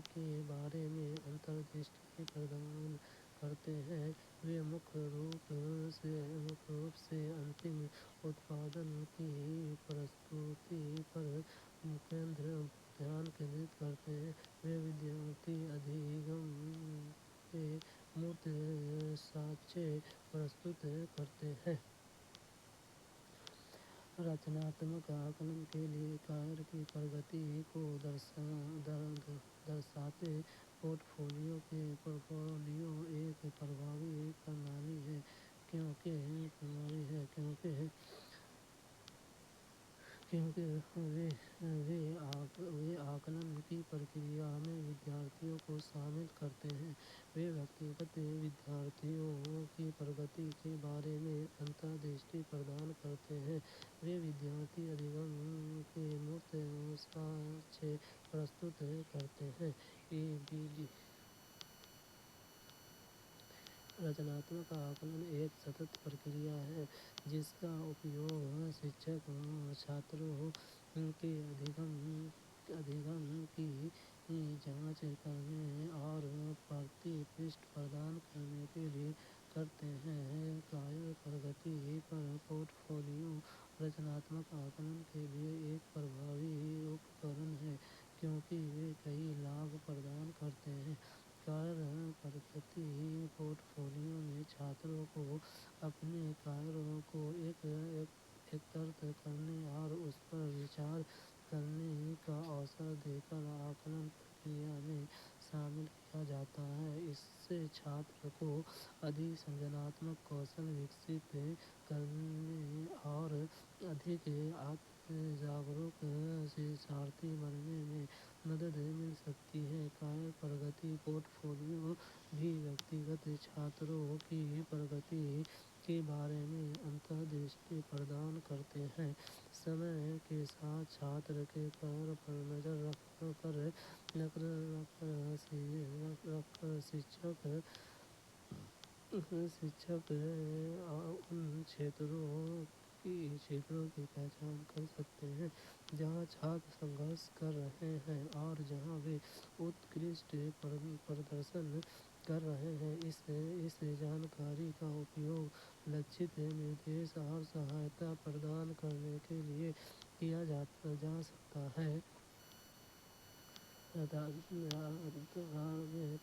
के बारे में अंतर्दृष्टि प्रदान करते हैं। वे मुख्य रूप से अंतिम उत्पादन की प्रस्तुति पर ध्यान केंद्रित करते हैं। वे विद्यार्थी अधिगम के मूर्त साक्ष्य प्रस्तुत करते हैं। रचनात्मक आकलन के लिए कार्य की प्रगति को दर्शाते पोर्टफोलियो एक प्रभावी प्रणाली है, क्योंकि वे आकलन की प्रक्रिया में विद्यार्थियों को शामिल करते हैं। वे व्यक्तिगत विद्यार्थियों की प्रगति के बारे में अंतर्दृष्टि प्रदान करते हैं। वे विद्यार्थी अधिगम के मूर्त साक्ष्य प्रस्तुत करते हैं। ABD रचनात्मक आकलन एक सतत प्रक्रिया है, जिसका उपयोग शिक्षक छात्रों के अधिगम की जांच करने और प्रतिपुष्टि प्रदान करने के लिए करते हैं। कार्य प्रगति पर पोर्टफोलियो रचनात्मक आकलन के लिए एक प्रभावी उपकरण है, क्योंकि वे कई लाभ प्रदान करते हैं। कार्य प्रगति पोर्टफोलियो में छात्रों को अपने कार्यों को एकत्र करने और उस पर विचार करने का अवसर देकर आकलन प्रक्रिया में شامل کیا جاتا ہے۔ اس سے چھاتر کو ادھک سرجناتمک کوشل وکست کرنے اور ادھک آتم جاگروک شکشارتھی بننے میں مدد مل سکتی ہے۔ کائر پرگتی پورٹ فولیو بھی ویکتیگت چھاتروں کی پرگتی کے بارے میں انتردرشٹی پردان کرتے ہیں۔ سمے کے ساتھ چھاتر کے کائر پر نظر رکھ کر شکشک ان چھیتروں کی پہچان کر سکتے ہیں جہاں چھاتر سنگھرش کر رہے ہیں اور جہاں وہ اتکرشٹ پردرشن کر رہے ہیں۔ اس جانکاری کا اپیوگ لچھت نردیش اور سہایتا پردان کرنے کے لیے کیا جا سکتا ہے۔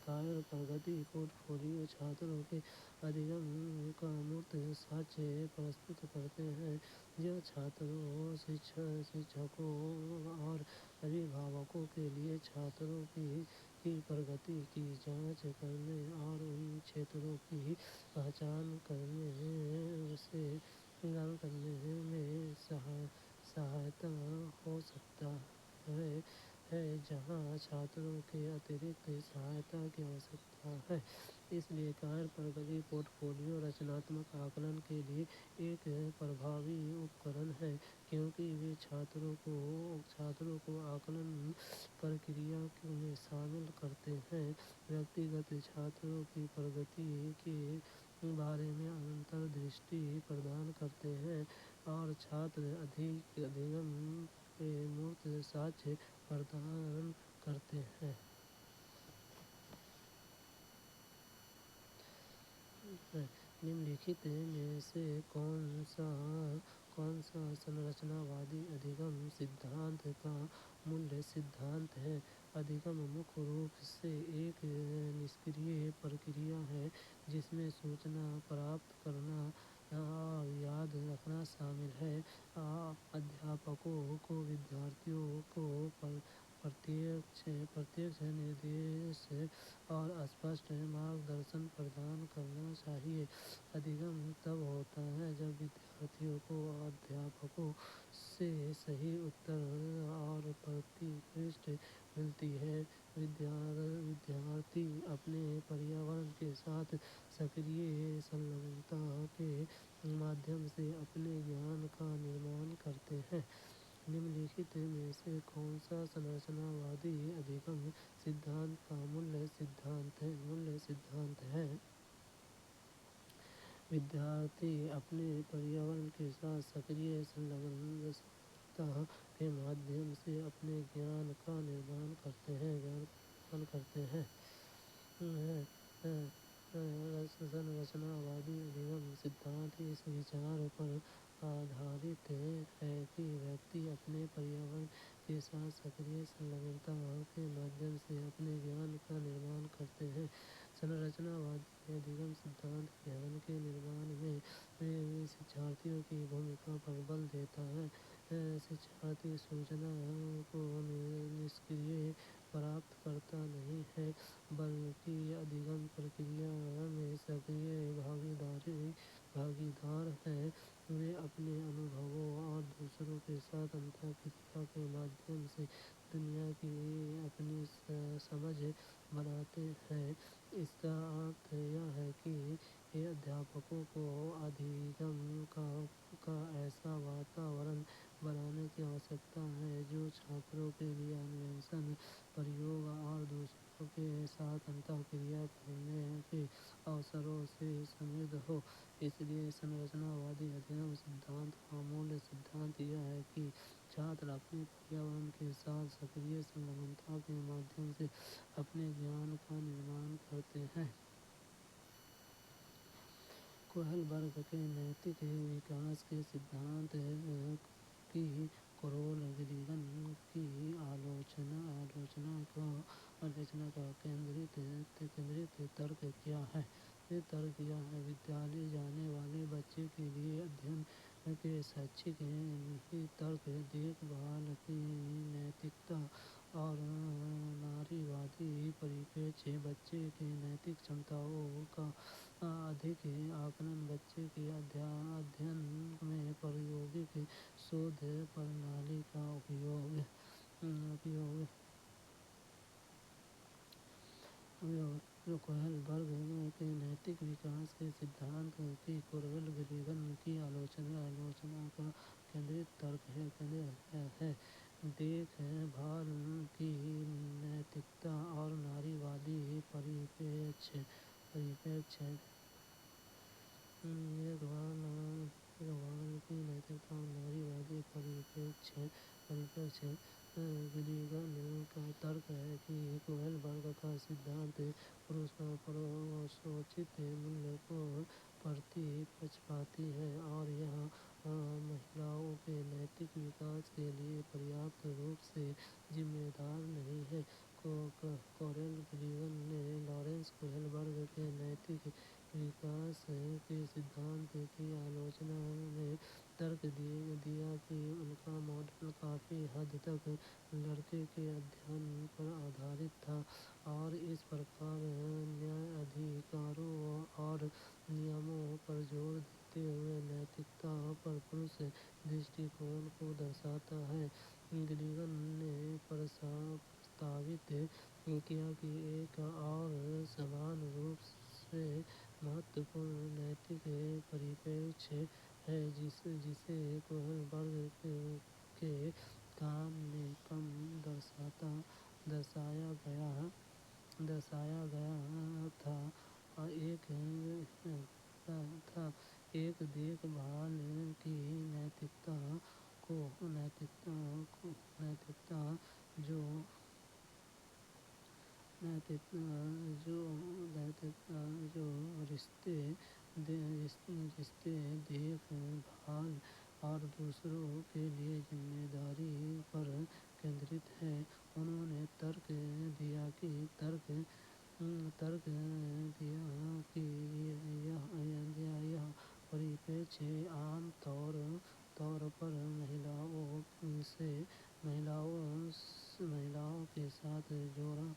کائر پرگتی پورٹ فولیو چھاتروں کے ادھگم کا مورت ساکشیہ پرستت کرتے ہیں۔ یہ چھاتروں، شکشکوں اور ابھیبھاوکوں کے لیے چھاتروں کی پرگتی کی جانچ کرنے اور ان چھیتروں کی پہچان کرنے میں سہایتا ہو سکتا ہے جہاں چھاتروں کے اترکت سہایتا کی آوشکتا ہے۔ اس لیے کائر پرگتی پورٹ فولیو رچناتمک آکلن کے لیے ایک پربھاوی اپکرن ہے، کیونکہ وہ چھاتروں کو آکلن پرکریا میں شامل کرتے ہیں، ویکتیگت چھاتروں کی پرگتی کے بارے میں انتردرشٹی پردان کرتے ہیں اور چھاتر ادھگم کے مورت ساکشیہ پردان کرتے ہیں۔ نمنلکھت میں سے کون سا سنرچناوادی ادھگم سدھانت کا مول سدھانت ہے؟ ادھگم مکھ روپ سے ایک نشکریہ پرکریا ہے جس میں سوچنا، پراپت کرنا اور یاد رکھنا شامل ہے۔ ادھیاپکوں کو ودیارتھیوں کو پرتیکش نردیش اور اسپشٹ مارگدرشن پردان کرنا چاہیے۔ ادھگم تب ہوتا ہے جب ودیارتھیوں کو ادھیاپکوں سے صحیح اتر اور پرتکرشا ملتی ہے۔ ودیارتھی اپنے پریاورن کے ساتھ سکریہ سنلگنتا کے مادھیم سے اپنے گیان کا نرمان کرتے ہیں۔ نمنلکھت میں سے کون سا سنرچناوادی ادھگم سدھانت کا مول سدھانت ہے؟ ودیارتھی اپنے پریاورن کے ساتھ سکریہ سنلگنتا کے مادھیم سے اپنے گیان کا نرمان کرتے ہیں۔ سنرچناوادی ادھگم سدھانت اس وچار پر آدھارت ہے کہ ویکتی اپنے پریاورن کے ساتھ سکریہ سنلگنتا کے مادھیم سے اپنے گیان کا نرمان کرتے ہیں۔ سنرچناوادی ادھگم سدھانت گیان کے نرمان میں شکشارتھیوں کی بھومکا پر بل دیتا ہے۔ شکشارتھی سوچنا کو نشکریہ پراپت کرتا نہیں ہے بلکہ ادھگم پرکریا میں سکریہ بھاگیدار ہے۔ وہ اپنے انوبھووں اور دوسروں کے ساتھ انترکریا کے مادھیم سے دنیا کی اپنی سمجھ بناتے ہیں۔ اس کا ارتھ یہ ہے کہ ادھیاپکوں کو ادھگم کا ایسا واتاورن بنانے کی آوشکتا ہے جو چھاتروں کے لیے انویشن، پریوگ اور دوسروں کے ساتھ انترکریا کرنے کے اوسروں سے سمردھ ہو۔ اس لیے سنرچناوادی ادھگم سدھانت کا مول سدھانت یہ ہے کہ چھاتر اپنے پریاورن کے ساتھ سکریہ سنلگنتا کے مادھیم سے اپنے گیان کا نرمان کرتے ہیں۔ کوہل برگ کے نیتک وکاس کے سدھانت کی کیرول گریگن کی آلوچنا کا کیندرت ترک کیا ہے؟ یہ ترک یہ ہے: ودیالیہ جانے والے بچے کے لیے ادھین کے شیکشک ہی ترک دیکھ بھال کی نیتکتا اور नारीवादी परिप्रेक्ष्य बच्चे की नैतिक क्षमताओं का अधिक आकलन बच्चे के अध्ययन में प्रायोगिक शोध प्रणाली का उपयोग कोहलबर्ग के नैतिक विकास के सिद्धांत की कार्ल गिलिगन की आलोचना का केंद्रित तर्क है। देखभाल की नैतिकता और नारीवादी परिप्रेक्ष्य देखभाल की नैतिकता और नारीवादी परिप्रेक्ष्य गिलिगन का तर्क है कि कोहलबर्ग का सिद्धांत पुरुषोचित मूल्य को प्रति पक्षपाती है और यह महिलाओं के नैतिक विकास के लिए पर्याप्त रूप से जिम्मेदार नहीं है। कार्ल गिलिगन ने लॉरेंस कोहलबर्ग के नैतिक विकास के सिद्धांत की आलोचना में तर्क दिया कि उनका मॉडल काफी हद तक लड़के के अध्ययन पर आधारित था और इस प्रकार न्याय अधिकारों और नियमों पर जोर देते हुए नैतिकता पर पुरुष दृष्टिकोण को दर्शाता है। गिलिगन ने प्रस्तावित किया कि एक और समान रूप से महत्वपूर्ण नैतिक परिप्रेक्ष्य है जिसे कोहलबर्ग के काम में कम दर्शाया गया था। एक देखभाल की नैतिकता जो रिश्ते देखभाल और दूसरों के लिए जिम्मेदारी पर केंद्रित है। उन्होंने तर्क दिया कि यह परिप्रेक्ष्य आम तौर पर महिलाओं के साथ जोड़ा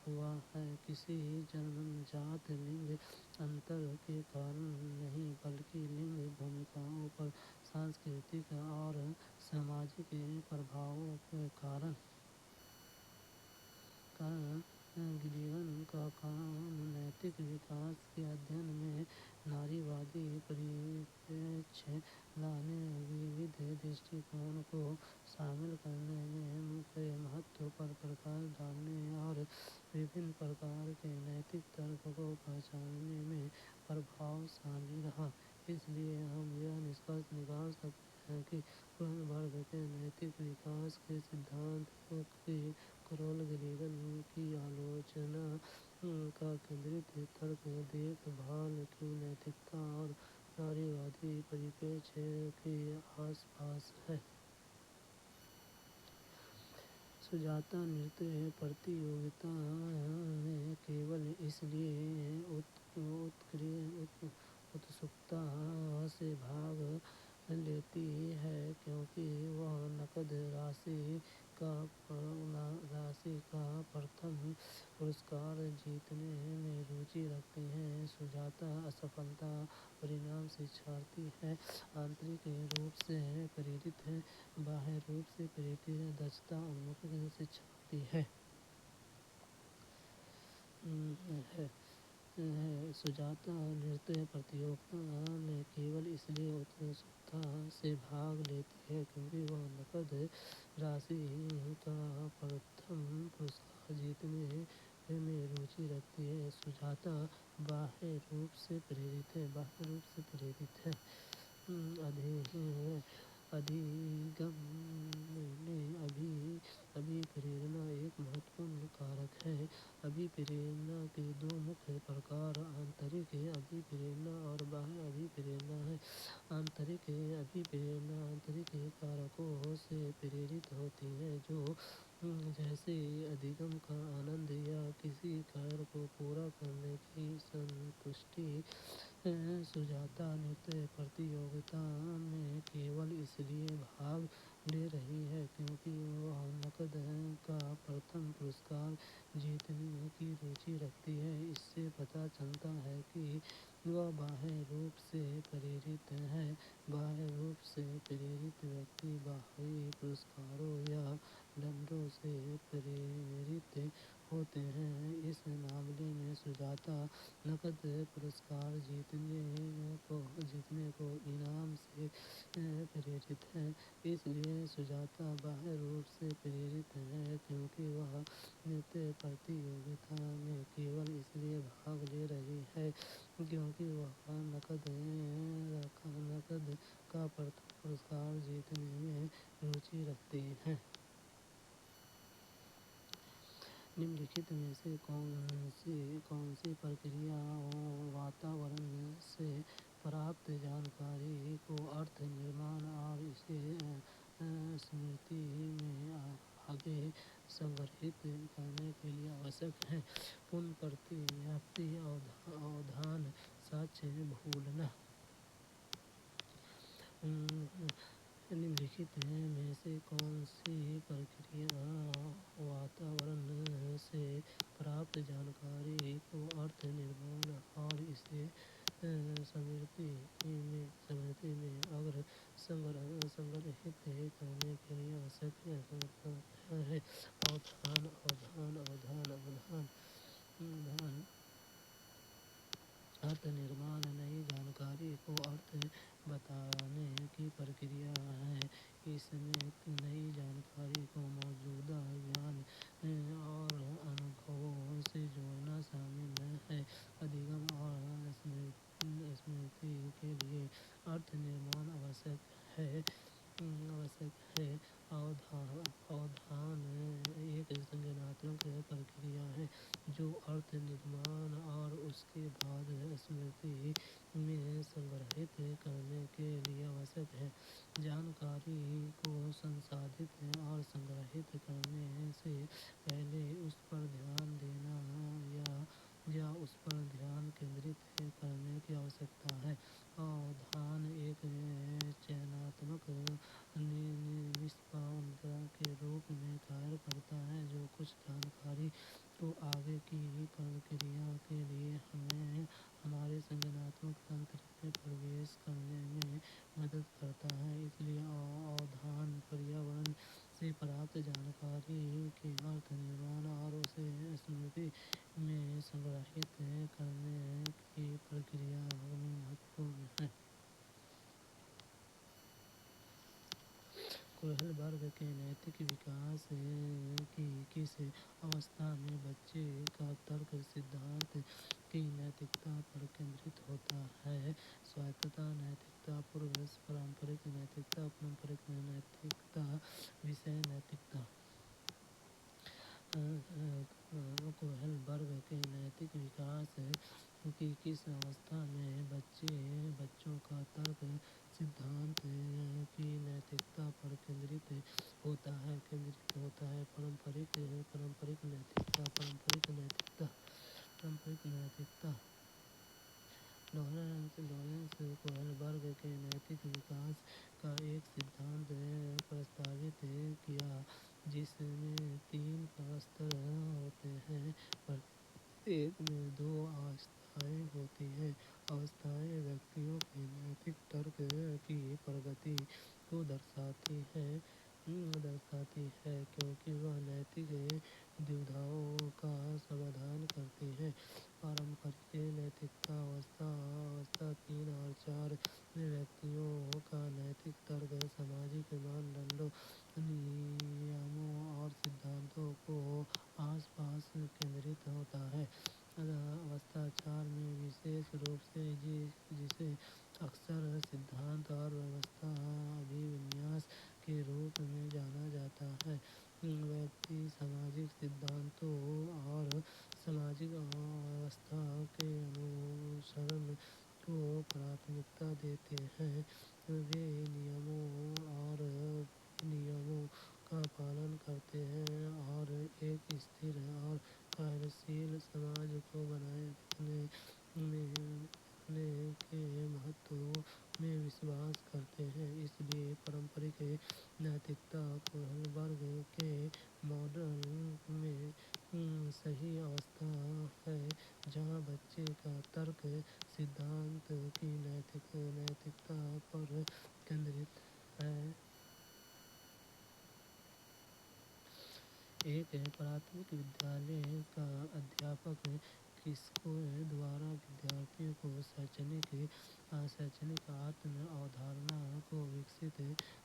हुआ है, किसी जन्मजात लिंग अंतर के कारण नहीं बल्कि लिंग भूमिकाओं पर सांस्कृतिक और सामाजिक प्रभावों के कारण। गिलिगन का काम नैतिक विकास के अध्ययन में नारीवादी परिप्रेक्ष्य लाने, विविध दृष्टिकोण को शामिल करने में मुख्य महत्व पर प्रकाश डालने और विभिन्न प्रकार के नैतिक तर्क को पहचानने में प्रभावशाली रहा। इसलिए हम यह निष्कर्ष निकाल सकते हैं कि कोहलबर्ग के नैतिक विकास के सिद्धांत की कार्ल गिलिगन की आलोचना का केंद्रित तर्क देखभाल की नैतिकता और नारीवादी परिप्रेक्ष्य के आसपास है। सुजाता नृत्य प्रतियोगिता में केवल इसलिए उत्सुकता से भाग लेती है क्योंकि वह नकद राशि का प्रथम पुरस्कार जीतने में रुचि रखती है। सुजाता असफलता परिणाम शिक्षार्थी है, आंतरिक रूप से प्रेरित है, बाह्य रूप से प्रेरित दक्षता उन्मुख शिक्षार्थी है। सुजाता नृत्य प्रतियोगिता में केवल इसलिए उत्सुकता से भाग लेती है क्योंकि वह नकद राशि का प्रथम पुरस्कार जीतने में रुचि रखती है। सुजाता बाह्य रूप से प्रेरित है। अधिगम में अभिप्रेरणा एक महत्वपूर्ण कारक है। अभिप्रेरणा के दो मुख्य प्रकार आंतरिक अभिप्रेरणा और बाह्य अभिप्रेरणा हैं। आंतरिक अभिप्रेरणा आंतरिक कारकों से प्रेरित होती है, जो जैसे अधिगम का आनंद या किसी कार्य को पूरा करने की संतुष्टि। सुजाता नृत्य प्रतियोगिता में केवल इसलिए भाग لے رہی ہے، کیونکہ وہ نقد کا پرتھم پرسکار جیتنے کی روچی رکھتی ہے۔ اس سے پتہ چلتا ہے کہ وہ باہر روپ سے پریرت ہے۔ باہر روپ سے پریرت ویکتی باہری پرسکاروں یا دنڈوں سے پریرت ہوتے ہیں۔ اس معاملے میں سجاتا نقد پرسکار جیتنے کو انعام سے پریرت ہے۔ اس لیے سجاتا باہر روپ سے پریرت ہے، کیونکہ وہ نرتیہ پرتیوگتا میں کیول اس لیے بھاگ لے رہی ہے کیونکہ وہ نقد کا پرتھم پرسکار جیتنے میں روچی رکھتی ہے۔ نمنلکھت میں سے کون سی پرکریا واتاورن سے پراپت جانکاری کو ارتھ نرمان اور اسے اسمرتی میں آگے سنگرہت کرنے کے لیے آوشک ہے؟ پن پرتیاپتی، اودھان، ساچ بھولنا۔ نمنلکھت میں سے کون سی پرکریا واتاورن سے پراپت جانکاری کو ارتھ نرمان اور اسے اسمرتی میں اگر سنگرہت کرنے کے لیے آوشک ہے؟ اودھان۔ ارتھ نرمان نئی جانکاری کو ارتھ بتانے کی پرکریا ہے۔ اس میں نئی جانکاری کو موجودہ گیان اور انوبھووں سے جوڑنا شامل ہے۔ ادھگم اور اسمرتی کے لیے ارتھ نرمان آوشک ہے۔ اودھان ایک سنجناتمک پرکریا ہے جو ارتھ نرمان اور اس کے بعد اسمرتی میں سنگرہت کرنے کے لیے آوشک ہے۔ جانکاری کو سنسادھت اور سنگرہت کرنے سے پہلے اس پر دھیان دینا یا اس پر دھیان کیندرت کرنے کی آوشکتا ہے۔ اودھان ایک چیناتمک نشپانتا کے روپ میں کاریہ کرتا ہے، جو کچھ جانکاری کو آگے کی پرکریا کے لیے ہمیں ہمارے سنجناتمک تنتر میں پرویش کرنے میں مدد کرتا ہے۔ اس لیے اودھان پریاورن سے پراپت جانکاری کے ارتھ نرمان اور اسے اسمرتی میں سنگرہت کرنے کی پرکریا میں مہتوپورن ہے۔ کوہل برگ کے نیتک وکاس کی کس اوستھا میں بچے کا ترک سدھانت کی نیتکتا پر کیندرت ہوتا ہے؟ سوایتتا نیتکتا، پورورش پارمپرک نیتکتا، پارمپرک نیتکتا، وشے نیتکتا۔ کوہل برگ کے نیتک وکاس کی کس اوستھا میں بچوں کا ترک سدھانت کی نیتکتا پر کیندرت ہوتا ہے؟ پارمپرک نیتکتا۔ لارنس کوہل برگ کے نیتک وکاس کا ایک سدھانت پرستاوت کیا جس میں 3 استر ہوتے ہیں، پرتیک میں 2 اوستھائیں ہوتی ہیں۔ اوستھائیں ویکتیوں کے نیتک ترک کی پرگتی کو درشاتی ہے کیونکہ وہ نیتک دویدھاؤں کا سمادھان کرتی ہیں۔ پارمپرک نیتکتا اوستھا 3 اور 4 میں ویکتیوں کا نیتک ترک سماجک مانڈنڈوں، نیموں اور سدھانتوں کے آس پاس کیندرت ہوتا ہے۔ اوستھا 4 میں وشیش روپ سے جسے اکثر سدھانت اور ویوستھا ابھیونیاس کے روپ میں جانا جاتا ہے، ویکتی سماجک سدھانتوں اور سماجک ویوستھا کے انوسرن کو پراتھمکتا دیتے ہیں۔ وہ نیموں اور ونیموں کا پالن کرتے ہیں اور ایک استھر اور کریاسیل سماج کو بنائے رکھنے کے مہتو میں وشواس کرتے ہیں۔ اس لیے پارمپرک نیتکتا सिद्धांत की नैतिकता पर केंद्रित है। एक प्राथमिक विद्यालय का अध्यापक किसके द्वारा विद्यार्थियों को शैक्षणिक आत्म अवधारणा को विकसित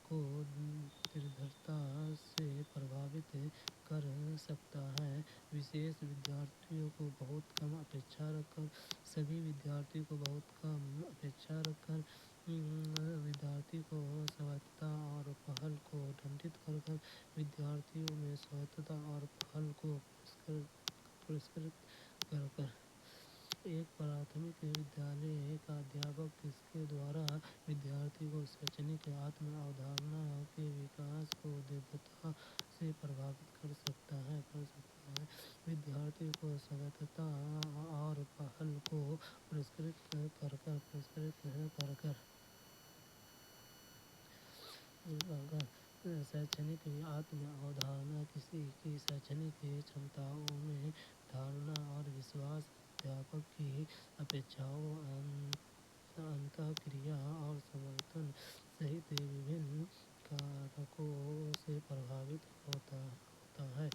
को दृढ़ता से प्रभावित कर सकता है। विशेष विद्यार्थियों को बहुत कम अपेक्षा रखकर विद्यार्थी को स्वायत्तता और पहल को दंडित कर विद्यार्थियों में स्वायत्तता और पहल को पुरस्कृत कर एक प्राथमिक विद्यालय का अध्यापक किसके द्वारा विद्यार्थी को शैक्षणिक आत्म अवधारणा के विकास को दृढ़ता से प्रभावित कर सकता है। विद्यार्थी को स्वायत्तता और पहल को पुरस्कृत कर शैक्षणिक आत्म अवधारणा किसी की शैक्षणिक क्षमताओं में धारणा और विश्वास अध्यापक की अपेक्षाओं, अंतःक्रिया और समर्थन सहित विभिन्न कारकों से प्रभावित होता है।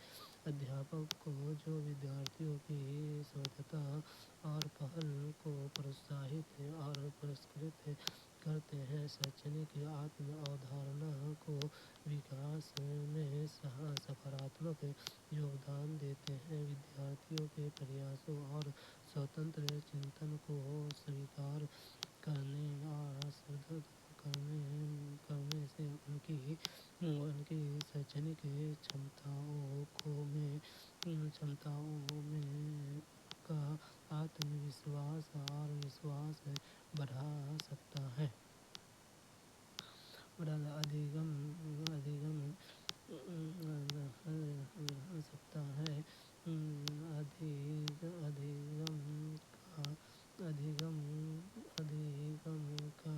अध्यापक को जो विद्यार्थियों की स्वायत्तता और पहल को प्रोत्साहित और पुरस्कृत करते हैं, शैक्षणिक आत्म अवधारणा को विकास में सकारात्मक योगदान देते हैं। विद्यार्थियों के प्रयासों और स्वतंत्र चिंतन को स्वीकार करने और श्रद्धा करने से उनकी शैक्षणिक क्षमताओं में का आत्मविश्वास और विश्वास बढ़ा सकता है। अधिगम का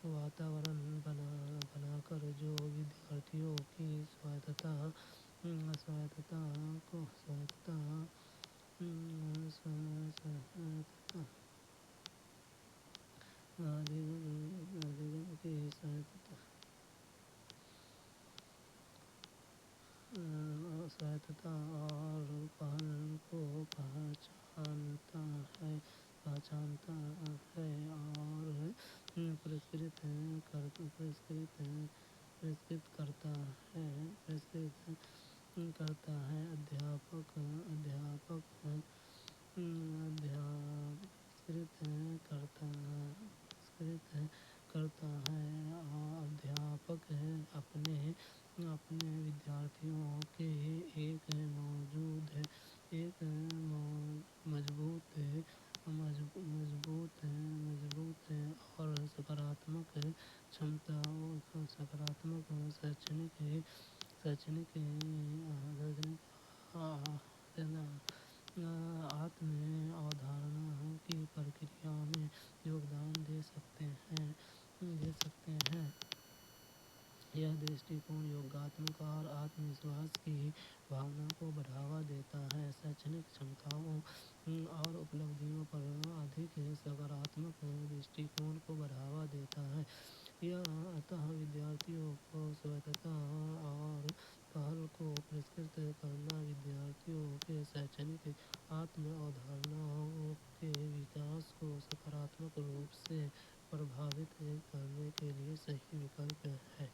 वातावरण बनाकर जो विद्यार्थियों की स्वायत्तता और पहल को पहचानता है और पुरस्कृत करता है। अध्यापक अपने विद्यार्थियों के एक मजबूत और सकारात्मक शैक्षणिक आत्म अवधारणा की प्रक्रिया में योगदान दे सकते हैं। यह दृष्टिकोण योगात्मक और आत्मविश्वास की भावना को बढ़ावा देता है, शैक्षणिक क्षमताओं और उपलब्धियों पर अधिक सकारात्मक दृष्टिकोण को बढ़ावा देता है। यह अतः विद्यार्थियों को स्वायत्तता और पहल को पुरस्कृत करना विद्यार्थियों के शैक्षणिक आत्म अवधारणाओं के विकास को सकारात्मक रूप से प्रभावित करने के लिए सही विकल्प है।